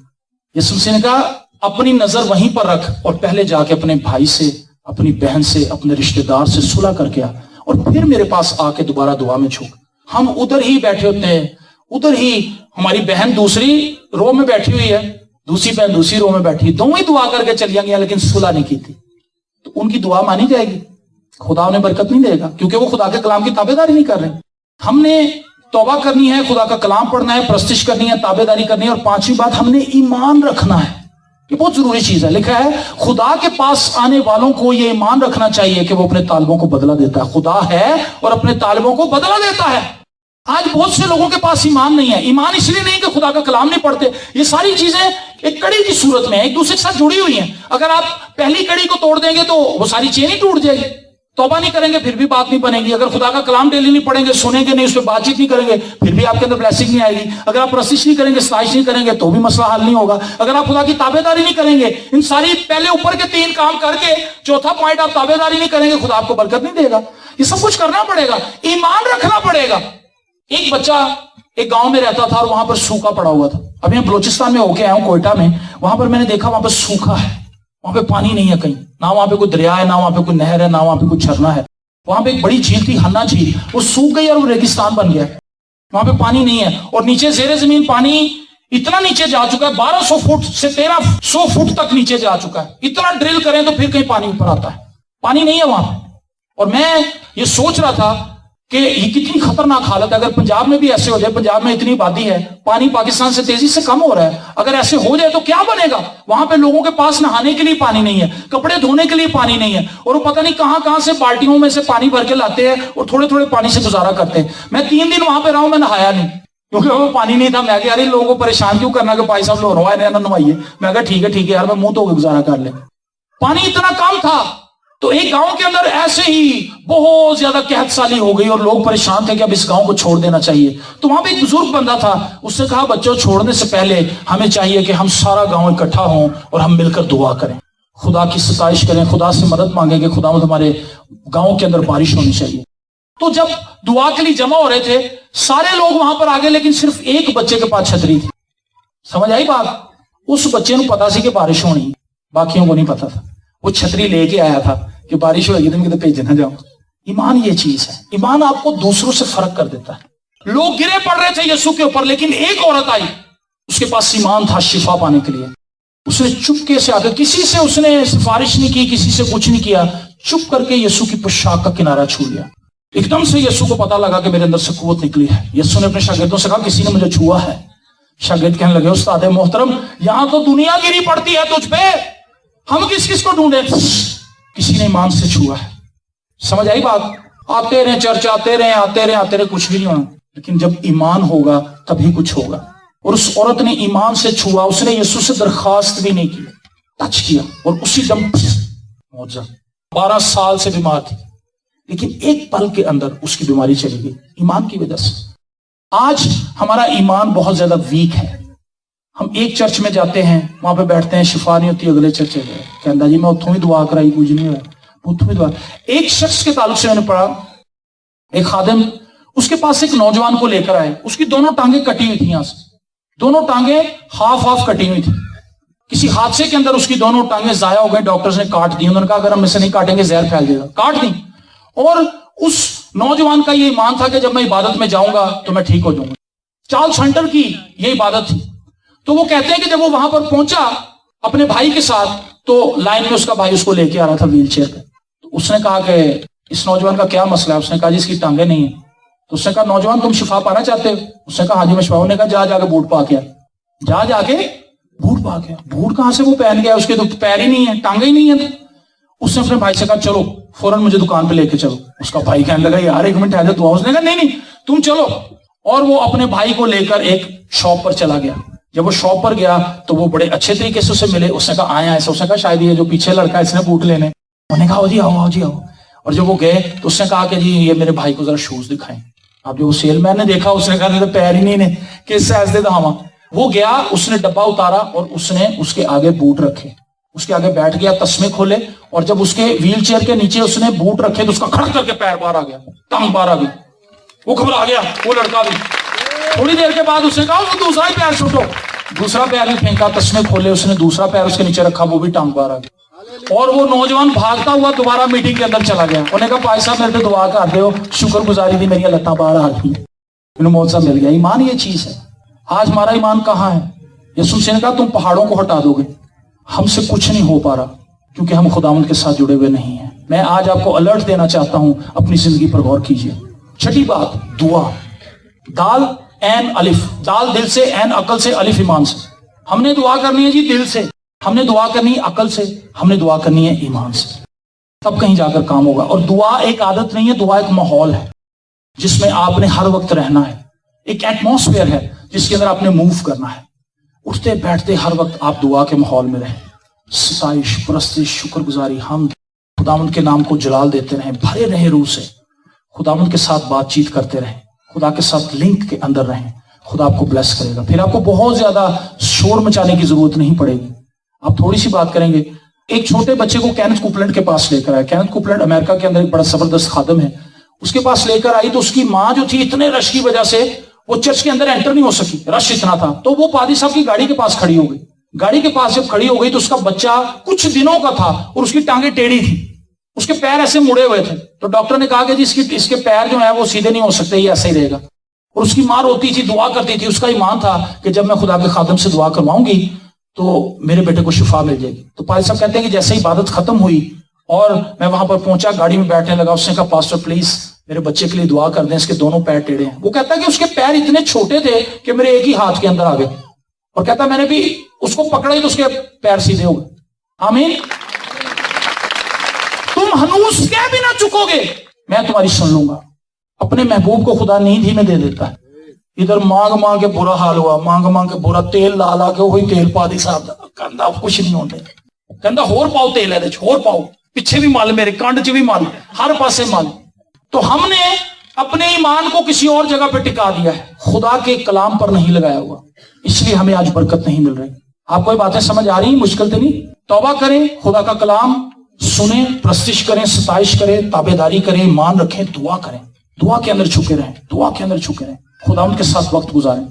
یسوع مسیح نے کہا اپنی نظر وہیں پر رکھ اور پہلے جا کے اپنے بھائی سے, اپنی بہن سے, اپنے رشتہ دار سے صلح کر کے آ, اور پھر میرے پاس آ کے دوبارہ دعا میں جھک. ہم ادھر ہی بیٹھے ہوتے ہیں, ادھر ہی ہماری بہن دوسری رو میں بیٹھی ہوئی ہے, دوسری بہن دوسری رو میں بیٹھی, دونوں ہی دعا کر کے چلی گئی لیکن صلح نہیں کی تھی, تو ان کی دعا مانی جائے گی؟ خدا انہیں برکت نہیں دے گا, کیونکہ وہ خدا کے کلام کی تابع داری نہیں کر رہے. ہم نے توبہ کرنی ہے, خدا کا کلام پڑھنا ہے, پرستش کرنی ہے, تابع داری کرنی ہے, اور پانچویں بات ہم نے ایمان رکھنا ہے. یہ بہت ضروری چیز ہے. لکھا ہے خدا کے پاس آنے والوں کو یہ ایمان رکھنا چاہیے کہ وہ اپنے طالبوں کو بدلہ دیتا ہے. خدا ہے اور اپنے طالبوں کو بدلہ دیتا ہے. آج بہت سے لوگوں کے پاس ایمان نہیں ہے. ایمان اس لیے نہیں کہ خدا کا کلام نہیں پڑھتے. یہ ساری چیزیں ایک کڑی کی صورت میں ایک دوسرے کے ساتھ جڑی ہوئی ہیں. اگر آپ پہلی کڑی کو توڑ دیں گے تو وہ ساری چین ہی ٹوٹ جائے گی. توبہ نہیں کریں گے پھر بھی بات نہیں بنے گی. اگر خدا کا کلام ڈیلی نہیں پڑھیں گے, سنیں گے نہیں, اس پہ بات چیت نہیں کریں گے, پھر بھی آپ کے اندر بلیسنگ نہیں آئے گی. اگر آپ پرستش نہیں کریں گے, ستائش نہیں کریں گے, تو بھی مسئلہ حل نہیں ہوگا. اگر آپ خدا کی تابع داری نہیں کریں گے, ان ساری پہلے اوپر کے 3 کام کر کے چوتھا پوائنٹ آپ تابع داری نہیں کریں گے, خدا آپ کو برکت نہیں دے گا. یہ سب کچھ کرنا پڑے گا, ایمان رکھنا پڑے گا. ایک بچہ ایک گاؤں میں رہتا تھا اور وہاں پر سوکھا پڑا ہوا تھا. ابھی میں بلوچستان میں ہو کے آیا ہوں, کوئٹہ میں. وہاں پر میں نے دیکھا وہاں پر سوکھا ہے, وہاں پہ پانی نہیں ہے کہیں, نہ وہاں پہ کوئی دریا ہے, نہ وہاں پہ کوئی نہر ہے, نہ وہاں پہ کوئی جھرنا ہے. وہاں پہ ایک بڑی جھیل تھی, ہنا جھیل, وہ سوکھ گئی اور وہ ریگستان بن گیا. وہاں پہ پانی نہیں ہے, اور نیچے زیر زمین پانی اتنا نیچے جا چکا ہے, 1200 فٹ سے 1300 فٹ تک نیچے جا چکا ہے. اتنا ڈرل کریں تو پھر کہیں پانی اوپر آتا ہے. پانی نہیں ہے وہاں پہ. اور میں یہ سوچ رہا تھا کہ یہ کتنی خطرناک حالت ہے. اگر پنجاب میں بھی ایسے ہو جائے, پنجاب میں اتنی آبادی ہے, پانی پاکستان سے تیزی سے کم ہو رہا ہے, اگر ایسے ہو جائے تو کیا بنے گا؟ وہاں پہ لوگوں کے پاس نہانے کے لیے پانی نہیں ہے, کپڑے دھونے کے لیے پانی نہیں ہے, اور وہ پتہ نہیں کہاں کہاں سے بالٹیوں میں سے پانی بھر کے لاتے ہیں اور تھوڑے تھوڑے پانی سے گزارا کرتے ہیں. میں 3 دن وہاں پہ رہا ہوں, میں نہایا نہیں کیونکہ وہ پانی نہیں تھا. میں کہا یار لوگوں کو پریشان کیوں کرنا کہ بھائی صاحب لو روائے نہ نوائیے. میں کہا ٹھیک ہے یار, میں منہ دھو کے گزارا کر لیں. پانی اتنا کم تھا. تو ایک گاؤں کے اندر ایسے ہی بہت زیادہ قحط سالی ہو گئی اور لوگ پریشان تھے کہ اب اس گاؤں کو چھوڑ دینا چاہیے. تو وہاں پہ ایک بزرگ بندہ تھا, اس نے کہا بچوں چھوڑنے سے پہلے ہمیں چاہیے کہ ہم سارا گاؤں اکٹھا ہوں اور ہم مل کر دعا کریں, خدا کی ستائش کریں, خدا سے مدد مانگیں کہ خدا ہمارے گاؤں کے اندر بارش ہونی چاہیے. تو جب دعا کے لیے جمع ہو رہے تھے سارے لوگ وہاں پر آگے, لیکن صرف ایک بچے کے پاس چھتری تھی. سمجھ آئی بات؟ اس بچے نے پتا سی کہ بارش ہونی, باقیوں کو نہیں پتا تھا. وہ چھتری لے کے آیا تھا کہ بارش ہوگی تو کتنے بھیج نہ جاؤں. ایمان یہ چیز ہے, ایمان آپ کو دوسروں سے فرق کر دیتا ہے. لوگ گرے پڑ رہے تھے یسوع کے اوپر, لیکن ایک عورت آئی, اس کے پاس ایمان تھا شفا پانے کے لیے. اس نے چپکے سے آ کر, کسی سے اس نے سفارش نہیں کی, کسی سے کچھ نہیں کیا, چپ کر کے یسوع کی پوشاک کا کنارہ چھو لیا. ایک دم سے یسوع کو پتا لگا کہ میرے اندر سے قوت نکلی ہے. یسوع نے اپنے شاگردوں سے کہا کسی نے مجھے چھوا ہے. شاگرد کہنے لگے استاد محترم یہاں تو دنیا گری پڑتی ہے تجھ پہ, ہم کس کس کو ڈھونڈیں؟ کسی نے ایمان سے چھوا ہے. سمجھ آئی بات؟ آتے رہے چرچ, آتے رہے, کچھ بھی نہیں ہونا. لیکن جب ایمان ہوگا تبھی کچھ ہوگا. اور اس عورت نے ایمان سے چھوا, اس نے یسوع سے درخواست بھی نہیں کی, ٹچ کیا اور اسی دم معجزہ. 12 سال سے بیمار تھی, لیکن ایک پل کے اندر اس کی بیماری چلی گئی ایمان کی وجہ سے. آج ہمارا ایمان بہت زیادہ ویک ہے. ہم ایک چرچ میں جاتے ہیں, وہاں پہ بیٹھتے ہیں, شفا نہیں ہوتی, اگلے چرچ گئے, کہتا جی میں اتوں ہی دعا کرائی, کچھ نہیں ہوا, اتوں ہی دعا. ایک شخص کے تعلق سے میں نے پڑھا, ایک خادم اس کے پاس ایک نوجوان کو لے کر آئے, اس کی دونوں ٹانگیں کٹی ہوئی تھیں, یہاں سے دونوں ٹانگیں ہاف کٹی ہوئی تھی. کسی حادثے کے اندر اس کی دونوں ٹانگیں ضائع ہو گئی, ڈاکٹرز نے کاٹ دی. انہوں نے کہا اگر ہم اسے نہیں کاٹیں گے زہر پھیل جائے گا, کاٹ دی. اور اس نوجوان کا یہ ایمان تھا کہ جب میں عبادت میں جاؤں گا تو میں ٹھیک ہو جاؤں گا. چارلس ہنٹر کی یہ عبادت تھی. تو وہ کہتے ہیں کہ جب وہ وہاں پر پہنچا اپنے بھائی کے ساتھ, تو لائن میں اس کا بھائی اس کو لے کے آ رہا تھا ویل چیئر پہ. تو اس نے کہا کہ اس نوجوان کا کیا مسئلہ ہے؟ اس نے کہا جی اس کی ٹانگیں نہیں ہیں. تو اس نے کہا نوجوان تم شفا پانا چاہتے ہو؟ اس نے کہا ہاں جی میں شفا. انہوں نے کہا جا کے بوٹ پا کے جا کے बूट भाग गया। बूट कहां से वो पहन गया, उसके तो पैर ही नहीं है, टांगे ही नहीं है। उसने अपने भाई से कहा चलो फौरन मुझे दुकान पे लेके चलो। उसका भाई कहने लगा यार एक मिनट आ जा तू। उसने कहा नहीं नहीं तुम चलो। और वो अपने भाई को लेकर एक शॉप पर चला गया। जब वो शॉप पर गया तो वो बड़े अच्छे तरीके से उसे मिले। उसने कहा आया ऐसा। उसने कहा शायद ये जो पीछे लड़का है इसने बूट लेने। उन्होंने कहा जी आओ जी आओ। और जब वो गए तो उसने कहा कि जी ये मेरे भाई को जरा शूज दिखाएं। अब जो सेलमैन ने देखा उसने कहा तो पैर ही नहीं ने किस साइज दे दावा। वो गया, उसने डब्बा उतारा और उसने उसके आगे बूट रखे, उसके आगे बैठ गया, तस्मे खोले और जब उसके व्हील चेयर के नीचे उसने बूट रखे तो उसका खड़ करके पैर बाहर आ गया, टांग बाहर आ गई। वो घबरा गया वो लड़का भी। थोड़ी देर के बाद उसने कहा वो दूसरा ही पैर छूटो। दूसरा पैर भी फेंका, तस्मे खोले, उसने दूसरा पैर उसके नीचे रखा, वो भी टांग बाहर आ गई। और वो नौजवान भागता हुआ दोबारा मीटिंग के अंदर चला गया। उन्होंने कहा भाई साहब मेरे पे दुआ कर दो, शुक्रगुजारी थी मेरी लत्ता बाहर आ गई, मैंने मौका मिल गया। ईमान ये चीज है। आज हमारा ईमान कहाँ है? यीशु ने कहा तुम पहाड़ों को हटा दोगे, हमसे कुछ नहीं हो पा रहा क्योंकि हम खुदावंद के साथ जुड़े हुए नहीं हैं। मैं आज आपको अलर्ट देना चाहता हूं, अपनी जिंदगी पर गौर कीजिए। छठी बात, दुआ। दाल एन अलिफ, दाल दिल से, एन अकल से, अलिफ ईमान से। हमने दुआ करनी है जी दिल से, हमने दुआ करनी है अकल से, हमने दुआ करनी है ईमान से, तब कहीं जाकर काम होगा। और दुआ एक आदत नहीं है, दुआ एक माहौल है जिसमें आपने हर वक्त रहना है। एक एटमॉस्फेयर है जिसके अंदर आपने मूव करना है। उठते बैठते हर वक्त आप दुआ के माहौल में रहें। सताइश, परस्तिश, शुक्रगुजारी, हम खुदावंद के नाम को जलाल देते रहें, भरे रहे रूह से, खुदावंद के साथ बातचीत करते रहें, खुदा के साथ लिंक के अंदर रहें। खुदा आपको ब्लेस करेगा। फिर आपको बहुत ज्यादा शोर मचाने की जरूरत नहीं पड़ेगी। आप थोड़ी सी बात करेंगे। एक छोटे बच्चे को केनेथ कुपलैंड के पास लेकर आए। केनेथ कुपलैंड अमेरिका के अंदर एक बड़ा जबरदस्त खादम है। उसके पास लेकर आई तो उसकी माँ जो थी, इतने रश की वजह से वो चर्च के अंदर एंटर नहीं हो सकी, रश इतना था। तो वो पादी साहब की गाड़ी के पास खड़ी हो गई। गाड़ी के पास जब खड़ी हो गई तो उसका बच्चा कुछ दिनों का था और उसकी टांगे टेढ़ी थी, उसके पैर ऐसे मुड़े हुए थे। तो डॉक्टर ने कहा कि जी इसके पैर जो है वो सीधे नहीं हो सकते, ये ऐसे ही रहेगा। और उसकी माँ रोती थी, दुआ करती थी। उसका ईमान था कि जब मैं खुदा के खादम से दुआ करवाऊंगी तो मेरे बेटे को शिफा मिल जाएगी। तो पादी साहब कहते हैं कि जैसे ही इबादत खत्म हुई और मैं वहां पर पहुंचा, गाड़ी में बैठने लगा, उसने कहा पास्टर प्लीज मेरे बच्चे के लिए दुआ कर दें, इसके दोनों पैर टेढ़े हैं। वो कहता है कि उसके पैर इतने छोटे थे कि मेरे एक ही हाथ के अंदर आ गए। और कहता मैंने भी उसको पकड़ा ही तो उसके पैर सीधे हो गए। आमीन। तुम हनूस के भी ना चुकोगे, मैं तुम्हारी सुन लूंगा। अपने महबूब को खुदा नींद ही में दे देता है। इधर मांग मांग के बुरा हाल हुआ, मांग मांग के बुरा, तेल ला ला के वही तेल पा दी साहब, कहता कुछ नहीं होते, कहता होर पाओ तेल है, होर पाओ, पिछे भी मल, मेरे कंड च भी मल, हर पासे मल। तो हमने अपने ईमान को किसी और जगह पे टिका दिया है, खुदा के कलाम पर नहीं लगाया हुआ, इसलिए हमें आज बरकत नहीं मिल रही। आपको ये बातें समझ आ रही? मुश्किल तो नहीं? तौबा करें, खुदा का कलाम सुने, प्रस्तिश करें, सताइश करें, ताबेदारी करें, ईमान रखें, दुआ करें, दुआ के अंदर छुपे रहें, दुआ के अंदर छुपे रहें, खुदा उनके साथ वक्त गुजारें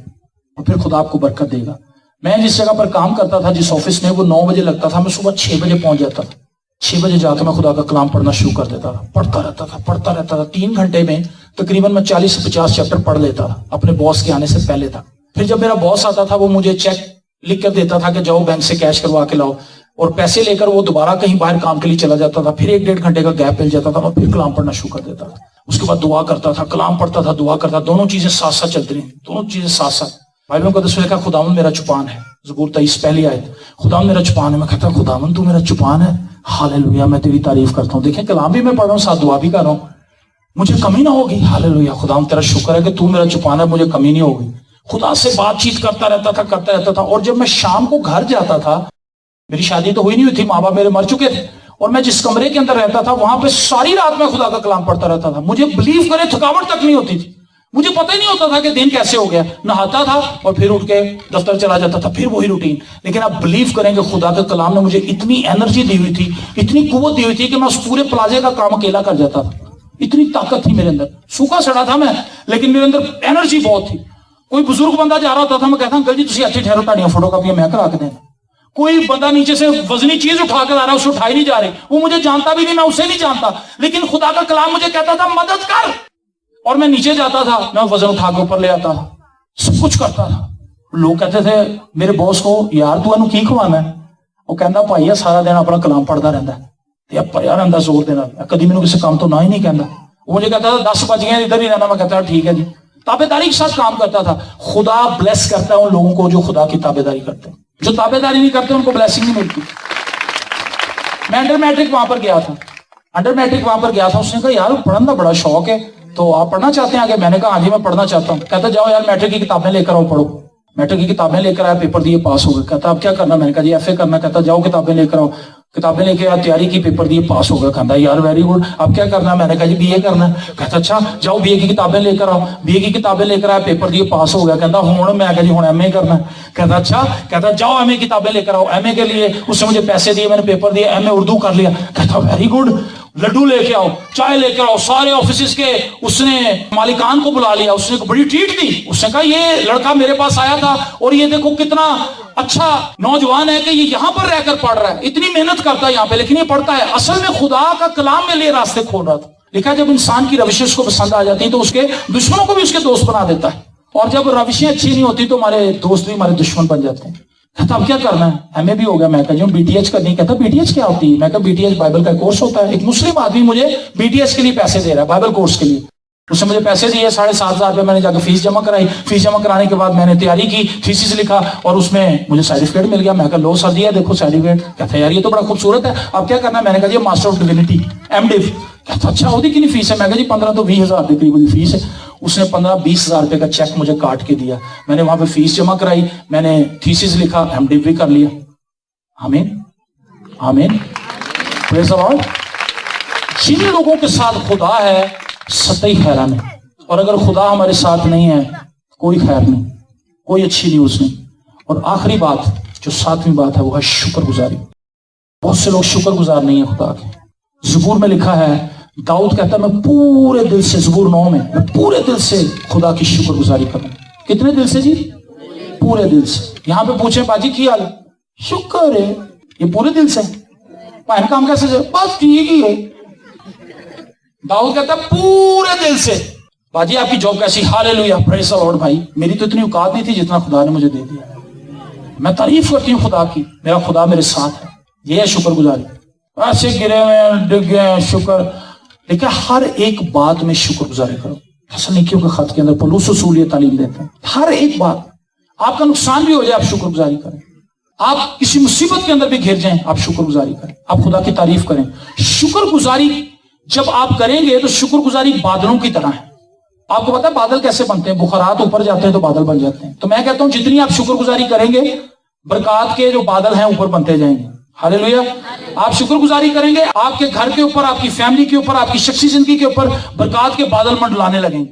और फिर खुदा आपको बरकत देगा। मैं जिस जगह पर काम करता था, जिस ऑफिस में, वो 9 बजे लगता था, मैं सुबह 6 बजे पहुंच जाता था। 6 बजे जाकर मैं खुदा का कलाम पढ़ना शुरू कर देता था, पढ़ता रहता था। 3 घंटे में तकरीबन मैं 40 से 50 चैप्टर पढ़ लेता था, अपने बॉस के आने से पहले तक। फिर जब मेरा बॉस आता था, वो मुझे चेक लिख कर देता था कि जाओ बैंक से कैश करवा के लाओ, और पैसे लेकर वो दोबारा कहीं बाहर काम के लिए चला जाता था। फिर 1-1.5 घंटे का गैप मिल जाता था, मैं फिर कलाम पढ़ना शुरू कर देता था। उसके बाद दुआ करता था, कलाम पढ़ता था, दुआ करता, दोनों चीजें साथ साथ चलती रही, दोनों चीजें साथ साथ। भाइयों को दस लिखा खुदावन मेरा चुपान है, ज़बूर 23 पहली आयत, खुदावन मेरा चुपान है। मैं कहता हूँ खुदावन तू मेरा चुपान है, हालेलुया, मैं तेरी तारीफ करता हूँ। देखें कलाम भी मैं पढ़ रहा हूँ, साथ दुआ भी कर रहा हूँ, मुझे कमी ना होगी। हालेलुया, खुदावन तेरा शुक्र है कि तू मेरा चुपान है, मुझे कमी नहीं होगी। खुदा से बातचीत करता रहता था। और जब मैं शाम को घर जाता था, मेरी शादी तो हुई नहीं हुई थी, माँ बाप मेरे मर चुके थे, और मैं जिस कमरे के अंदर रहता था वहां पे सारी रात में खुदा का कलाम पढ़ता रहता था। मुझे बिलीव करे थकावट तक नहीं होती थी, मुझे पता ही नहीं होता था कि दिन कैसे हो गया। नहाता था और फिर उठ के दफ्तर चला जाता था, फिर वही रूटीन। लेकिन आप बिलीव करेंगे खुदा के कलाम ने मुझे इतनी एनर्जी दी हुई थी, इतनी कुव्वत दी हुई थी कि मैं उस पूरे प्लाजे का काम अकेला कर जाता था। इतनी ताकत थी मेरे अंदर, सूखा सड़ा था मैं, लेकिन मेरे अंदर एनर्जी बहुत थी। कोई बुजुर्ग बंदा जा रहा होता था, मैं कहता अंकल जी तुम अच्छे ठहरो, ताड़ियां फोटो कापियां मैं करा के देना। कोई बंदा नीचे से वजनी चीज उठा कर आ रहा है, उसे उठाई नहीं जा रही, वो मुझे जानता भी नहीं, मैं उसे नहीं जानता, लेकिन खुदा का कलाम मुझे कहता था मदद कर, और मैं नीचे जाता था, मैं वजन उठा के ऊपर ले आता था, सब कुछ करता था। लोग कहते थे मेरे बॉस को, यार तू इन्हू की खवाना है? वो कहता भाई है सारा दिन अपना कलाम पढ़ता रहता है, पढ़िया रहता जोर देना, कभी मैंने किसी काम तो ना ही नहीं कहता। वो मुझे कहता था 10 बज गए इधर ही रहना, मैं कहता ठीक है जी। ताबेदारी के साथ काम करता था। खुदा ब्लेस करता है उन लोगों को जो खुदा की ताबेदारी करते हैं। जो ताबेदारी नहीं करते उनको ब्लेसिंग नहीं मिलती। मैं अंडर मैट्रिक वहां पर गया था, उसने कहा यार पढ़ने का बड़ा शौक है, तो आप पढ़ना चाहते हैं आगे? मैंने कहा हाँ जी मैं पढ़ना चाहता हूँ। कहता जाओ यार मैट्रिक की किताबें लेकर आओ, पढ़ो। मैट्रिक की किताबें लेकर आया, पेपर दिए, पास हो गए। कहता अब क्या करना? मैंने कहा जी FA करना। कहता जाओ किताबें लेकर आओ, किताबें लेके आया, तैयारी की, पेपर दिए, पास हो गया। कहता यार वेरी गुड, अब क्या करना? मैंने कहा जी BA करना। कहता अच्छा जाओ BA की किताबें लेकर आओ। BA की किताबें लेकर आया, पेपर दिए, पास हो गया। कहता हूं मैं जी हूं MA करना। कहता अच्छा, कहता जाओ MA किताबें लेकर आओ। MA के लिए उसने मुझे पैसे दिए, मैंने पेपर दिए, MA उर्दू कर लिया। कहता वेरी गुड, लड्डू लेके आओ, चाय लेकर आओ, सारे ऑफिस के उसने मालिकान को बुला लिया, उसने बड़ी ट्रीट दी। उसने कहा ये लड़का मेरे पास आया था और ये देखो कितना अच्छा नौजवान है कि ये यहां पर रहकर पढ़ रहा है, इतनी मेहनत करता है यहां पे, लेकिन ये पढ़ता है। असल में खुदा का कलाम में लिए रास्ते खोल रहा था। लिखा जब इंसान की रविशें उसको पसंद आ जाती है तो उसके दुश्मनों को भी उसके दोस्त बना देता है, और जब रविशें अच्छी नहीं होती तो हमारे दोस्त भी हमारे दुश्मन बन जाते हैं। कहता अब क्या करना है? MA भी हो गया। मैं कहा BTH करनी। कहता BTH क्या होती है? मैं कहा BTH बाइबल का कोर्स होता है। एक मुस्लिम आदमी मुझे BTH के लिए पैसे दे रहा है, बाइबल कोर्स के लिए। उसने मुझे पैसे दिए, 7,500 रुपये मैंने जाकर फीस जमा कराई। फीस जमा कराने के बाद मैंने तैयारी की, थीसिस लिखा और उसमें मुझे सर्टिफिकेट मिल गया। मैं कहा लो सर जी देखो सर्टिफिकेट। कहता यार ये तो बड़ा खूबसूरत है, अब क्या करना है? मैंने कहा जी मास्टर ऑफ डिविनिटी MDiv। कहता अच्छा ਉਹਦੀ कितनी फीस है? मैं कहा जी 15 तो 20,000 के करीब फीस है। उसने 15-20,000 रुपये का चेक मुझे काट के दिया। मैंने वहां पे फीस जमा कराई, मैंने थीसिस लिखा, MDiv भी कर लिया। आमीन आमीन, प्रेज़ द लॉर्ड। जिन लोगों के साथ खुदा है सतई खैरान है, और अगर खुदा हमारे साथ नहीं है कोई खैर नहीं, कोई अच्छी न्यूज नहीं। और आखिरी बात, जो 7वीं बात है, वो है शुक्रगुजारी। बहुत से लोग शुक्रगुजार नहीं है खुदा के। ज़बूर में लिखा है, दाऊद कहता है मैं पूरे दिल से, ज़बूर 9 में, मैं पूरे दिल से खुदा की शुक्रगुजारी करूं। कितने दिल से जी? पूरे दिल से। यहां पे पूछे बाजी की हाल? शुक्र है, ये पूरे दिल से। पान काम कैसे? बस ठीक ही है। दाऊद कहता पूरे दिल से। बाजी आपकी जॉब कैसी? Hallelujah, praise the Lord. भाई मेरी तो इतनी औकात नहीं थी जितना खुदा ने मुझे दे दिया। मैं तारीफ करती हूँ खुदा की, मेरा खुदा मेरे साथ है। ये है शुक्रगुजारी। ऐसे गिरे हुए डिग गए, शुक्र। देखिए हर एक बात में शुक्रगुजारी करो। थस्सलुनीकियों के खत के अंदर पौलुस रसूल ये तालीम देते हैं, हर एक बात, आपका नुकसान भी हो जाए आप शुक्रगुजारी करें, आप किसी मुसीबत के अंदर भी घिर जाएं आप शुक्रगुजारी करें, आप खुदा की तारीफ करें। शुक्रगुजारी जब आप करेंगे तो शुक्रगुजारी बादलों की तरह है। आपको पता है बादल कैसे बनते हैं? बुखारात ऊपर जाते हैं तो बादल बन जाते हैं। तो मैं कहता हूं जितनी आप शुक्रगुजारी करेंगे बरकत के जो बादल हैं ऊपर बनते जाएंगे। हालेलुया। आप शुक्रगुजारी करेंगे, आपके घर के ऊपर, आपकी फैमिली के ऊपर, आपकी शख्सी जिंदगी के ऊपर बरकत के बादल मंडलाने लगेंगे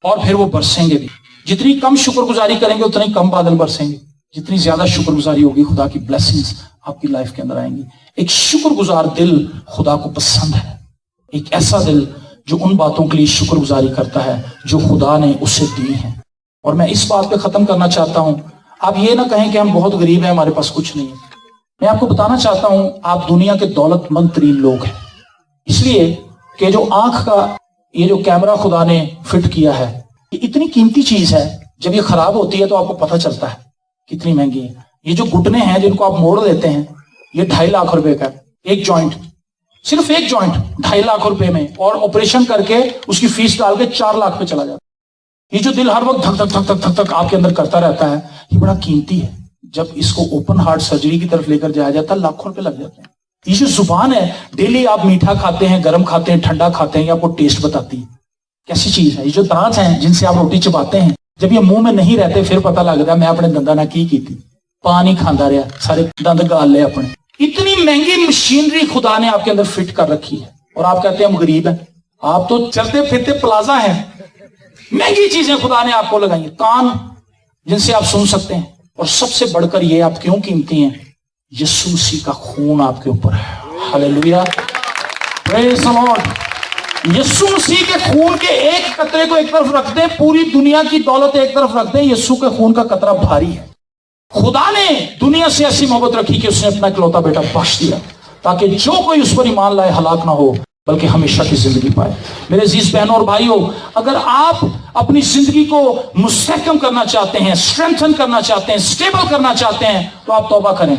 और फिर वो बरसेंगे भी। जितनी कम शुक्रगुजारी करेंगे उतनी कम बादल बरसेंगे, जितनी ज्यादा शुक्रगुजारी होगी खुदा की ब्लेसिंग्स आपकी लाइफ के अंदर आएंगी। एक शुक्रगुजार दिल खुदा को पसंद है, एक ऐसा दिल जो उन बातों के लिए शुक्रगुजारी करता है जो खुदा ने उसे दी है। और मैं इस बात पे खत्म करना चाहता हूं, आप ये ना कहें कि हम बहुत गरीब हैं, हमारे पास कुछ नहीं है। मैं आपको बताना चाहता हूं आप दुनिया के दौलतमंद तरीन लोग हैं, इसलिए कि जो आंख का ये जो कैमरा खुदा ने फिट किया है ये इतनी कीमती चीज है, जब ये खराब होती है तो आपको पता चलता है कितनी महंगी है। ये जो घुटने हैं जिनको आप मोड़ देते हैं, ये 2.5 लाख रुपए का एक जॉइंट, सिर्फ एक जॉइंट 2.5 लाख रुपए में, और ऑपरेशन करके उसकी फीस डाल के 4 लाख पे चला जाता है। ये जो दिल हर वक्त धक धक धक धक धक धक आपके अंदर करता रहता है, ये बड़ा कीमती है। जब इसको ओपन हार्ट सर्जरी की तरफ लेकर जाया जाता है लाखों रुपए लग जाते हैं। ये जो जुबान है, डेली आप मीठा खाते हैं, गर्म खाते हैं, ठंडा खाते हैं, ये आपको टेस्ट बताती है कैसी चीज है। ये जो दांत हैं जिनसे आप रोटी चबाते हैं, जब ये मुंह में नहीं रहते फिर पता लगता है मैं अपने दंदा ना की थी, पानी खांदा रहा, सारे दंद गाल ले अपने। इतनी महंगी मशीनरी खुदा ने आपके अंदर फिट कर रखी है और आप कहते हैं हम गरीब हैं। आप तो चलते फिरते प्लाजा हैं। महंगी चीजें खुदा ने आपको लगाई है, कान जिनसे आप सुन सकते हैं, और सबसे बढ़कर ये आप क्यों कीमती हैं, यीशु मसीह का खून आपके ऊपर है। Hallelujah, praise the Lord. Yeshu Masih के खून के एक कतरे को एक तरफ रख दें, पूरी दुनिया की दौलत एक तरफ रख दें, यीशु के खून का कतरा भारी है। खुदा ने दुनिया से ऐसी मोहब्बत रखी कि उसने अपना इकलौता बेटा बख्श दिया ताकि जो कोई उस पर ईमान लाए हलाक ना हो बल्कि हमेशा की जिंदगी पाए। मेरे अजीज बहनों और भाइयों, अगर आप अपनी जिंदगी को मुस्तहकम करना चाहते हैं, स्ट्रेंथन करना चाहते हैं, स्टेबल करना चाहते हैं, तो आप तौबा करें।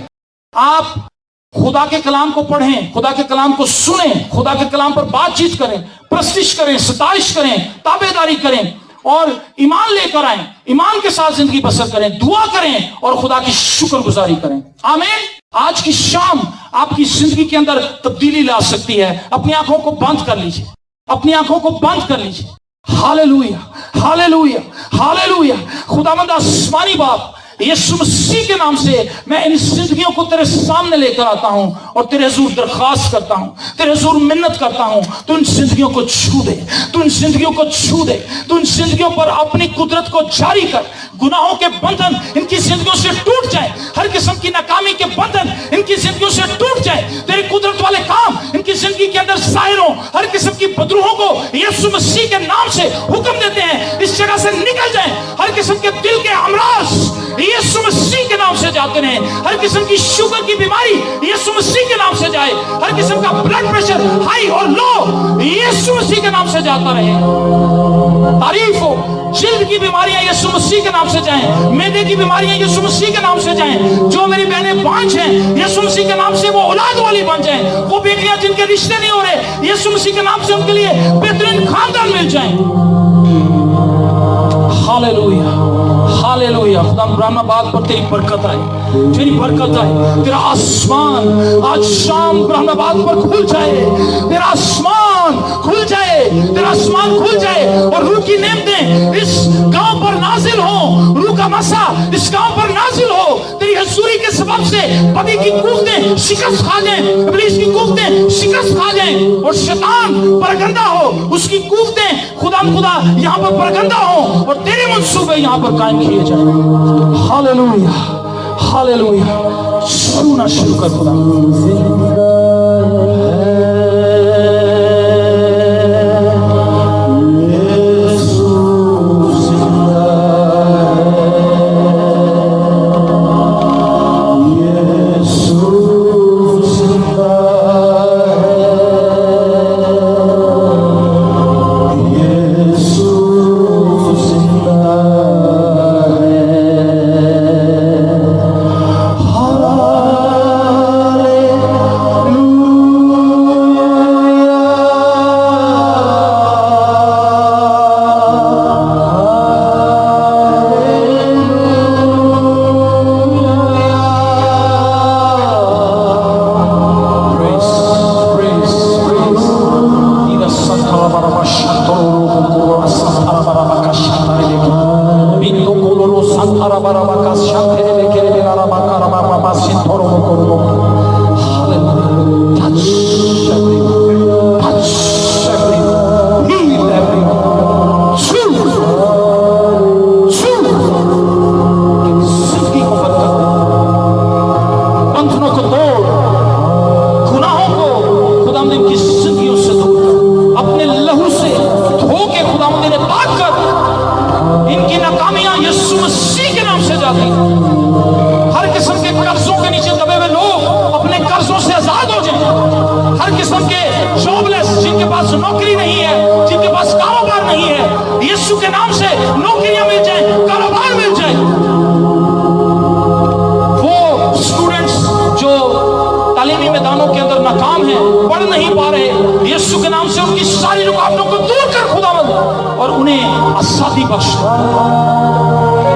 आप खुदा के कलाम को पढ़ें, खुदा के कलाम को सुनें, खुदा के कलाम पर बातचीत करें, प्रस्तिश करें, सताइश करें, ताबेदारी करें, اور ایمان لے کر آئیں, ایمان کے ساتھ زندگی بسر کریں, دعا کریں اور خدا کی شکر گزاری کریں. آمین. آج کی شام آپ کی زندگی کے اندر تبدیلی لا سکتی ہے. اپنی آنکھوں کو بند کر لیجئے, اپنی آنکھوں کو بند کر لیجئے. Hallelujah, hallelujah, hallelujah. خداوند آسمانی باپ, یسوع مسیح کے نام سے میں ان زندگیوں کو تیرے سامنے لے کر آتا ہوں اور تیرے حضور درخواست کرتا ہوں, تیرے حضور منت کرتا ہوں, تو ان زندگیوں کو چھو دے, تو ان زندگیوں کو چھو دے, تو ان زندگیوں پر اپنی قدرت کو جاری کر. گناہوں کے بندھن ان کی زندگیوں سے ٹوٹ جائے, ہر قسم کی ناکامی کے بندھن ان کی زندگیوں سے ٹوٹ جائے. تیری قدرت والے کام ان کی زندگی کے اندر ظاہر ہوں. ہر قسم کی بدروہوں کو یسوع مسیح کے نام سے حکم دیتے ہیں اس جگہ سے نکل جائیں. ہر قسم کے دل کے امراض یسوع مسیح کے نام سے جاتے رہیں. ہر قسم کی شوگر کی بیماری یسوع مسیح کے نام سے جائے. ہر قسم کا بلڈ پریشر ہائی اور لو یسوع مسیح کے نام سے جاتا رہے. تعریف ہو. جلد کی بیماریاں یسوع مسیح کے نام سے جائیں, معدے کی بیماریاں یسوع مسیح کے نام سے جائیں. جو میری بہنیں بانجھ ہیں یسوع مسیح کے نام سے وہ اولاد والی بن جائیں. وہ بیٹیاں جن کے رشتے نہیں ہو رہے یسوع مسیح کے نام سے ان کے لیے بہترین خاندان مل جائیں. Hallelujah, hallelujah. خدا برہم آباد پر تیری برکت آئے, تیری برکت آئے. تیرا آسمان آج شام برہم آباد پر کھل جائے. تیرا آسمان کھل جائے, تیرا آسمان کھل جائے اور روح کی نعمتیں اس گاؤں پر نازل ہوں. روح کا مسا اس گاؤں پر نازل ہو. تیری حضوری کے سبب سے بدی کی کوفتیں شکست کھا جائیں, ابلیس کی کوفتیں شکست کھا جائیں اور شیطان پرگندہ ہو. اس کی کوفتیں خدا یہاں پر پرگندہ ہوں اور تیرے منصوبے یہاں پر قائم کیے جائیں. Hallelujah, hallelujah. سننا شروع کر خدا.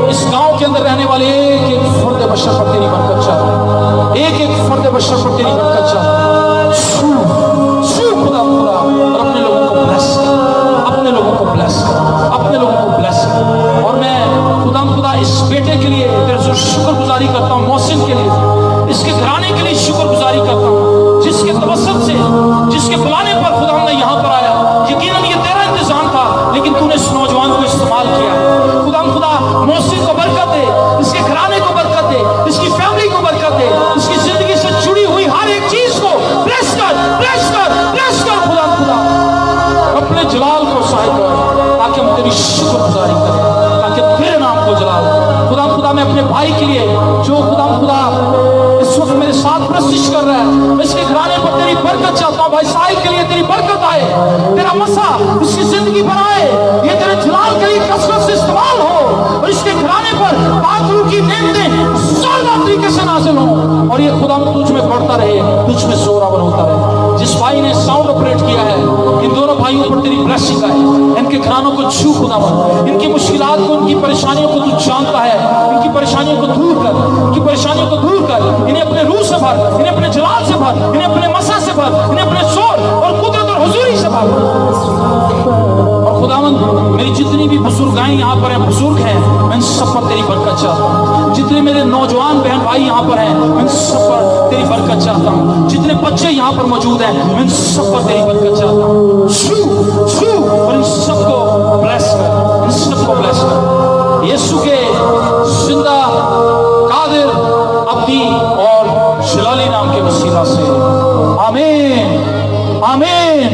اس گاؤں کے اندر رہنے والے ایک ایک فرد بشر پر تیری برکت چاہے, ایک ایک فرد بشر پر تیری برکت چاہے. سو خدا اور اپنے لوگوں کو بلیس کر, اپنے لوگوں کو بلیس کر, اپنے لوگوں کو بلیس کر. اور میں خدا اس بیٹے کے لیے تیرے شکر گزاری کرتا ہوں, محسن کے لیے, اس کے گھرانے کے لیے شکر گزاری کرتا ہوں, جس کے توسط سے, جس کے بلانے پر خدا نے یہاں پر آیا. یقیناً یہ تیرا انتظام تھا لیکن تو نے اس نوجوان کو استعمال کیا. خدا محسن کو برکت دے, اس کے گھرانے کو برکت دے, اس کی فیملی کو برکت دے, اس کی زندگی سے جڑی ہوئی ہر ایک چیز کو بلیس کر, بلیس کر, بلیس کر. خدا اپنے جلال کو ظاہر کر تاکہ ہم تیری شکر گزاری کریں, تاکہ تیرے نام کو جلال. خدا میں اپنے بھائی کے لیے جو خدا اس وقت میرے ساتھ پرستش کر رہا ہے, میں اس کے گھرانے پر تیری برکت چاہتا ہوں. بھائی ساحل کے لیے تیری برکت آئے, تیرا مسا اس کی زندگی پر آئے, یہ تیرے جلال کے لیے کثرت سے استعمال ہو اور اس کے گھرانے پر پاک روح کی نعمتیں زوردار طریقے سے نازل ہوں اور یہ خدا تجھ میں بڑھتا رہے, تجھ میں زوراور ہوتا رہے. جس بھائی نے ساؤنڈ آپریٹ کیا ہے, ان دونوں بھائیوں پر تیری بلیسنگ آئے, ان کے इनके घरानों को छू खुदावन, इनकी मुश्किलात को, इनकी परेशानियों को तू जानता है। इनकी परेशानियों को दूर कर, इनकी परेशानियों को दूर कर। इन्हें अपने रूह से भर, इन्हें अपने जलाल से भर, इन्हें अपने मसा से भर, इन्हें अपने जोर और कुदरत और हुजूरी से भर। और खुदावन मेरी जितनी भी बुजुर्गाएं यहाँ पर हैं, बुजुर्ग हैं, मैं इन सब पर तेरी बरकत चाहता हूँ। जितने मेरे नौजवान बहन भाई यहाँ पर हैं, मैं इन सब पर तेरी बरकत चाहता हूँ। जितने बच्चे यहाँ पर मौजूद हैं, मैं इन सब पर तेरी बरकत चाहता हूँ। छू और इन सबको ब्लेस कर, इन सबको ब्लेस कर। यीशु के जिंदा, कादिर, अब्दी और जलाली नाम के वसीला से आमीन, आमीन,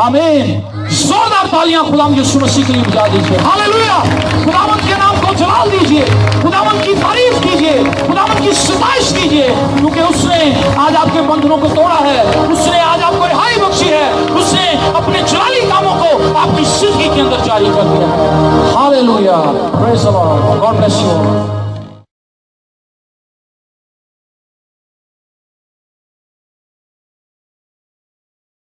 आमीन। जोरदार तालियां खुदावंद यीशु मसीह के लिए बजा दीजिए। हालेलुया। खुदावंद के नाम को जलाल दीजिए, खुदावंद की तारीफ कीजिए, खुदावंद की सताइश कीजिए, क्योंकि उसने आज आपके बंधनों को तोड़ा है, उसने आज आपको रिहाई बख्शी है, उसने अपने जलाली कामों को आपकी जिंदगी के अंदर जारी कर दिया है। Hallelujah. Praise the Lord. God bless you.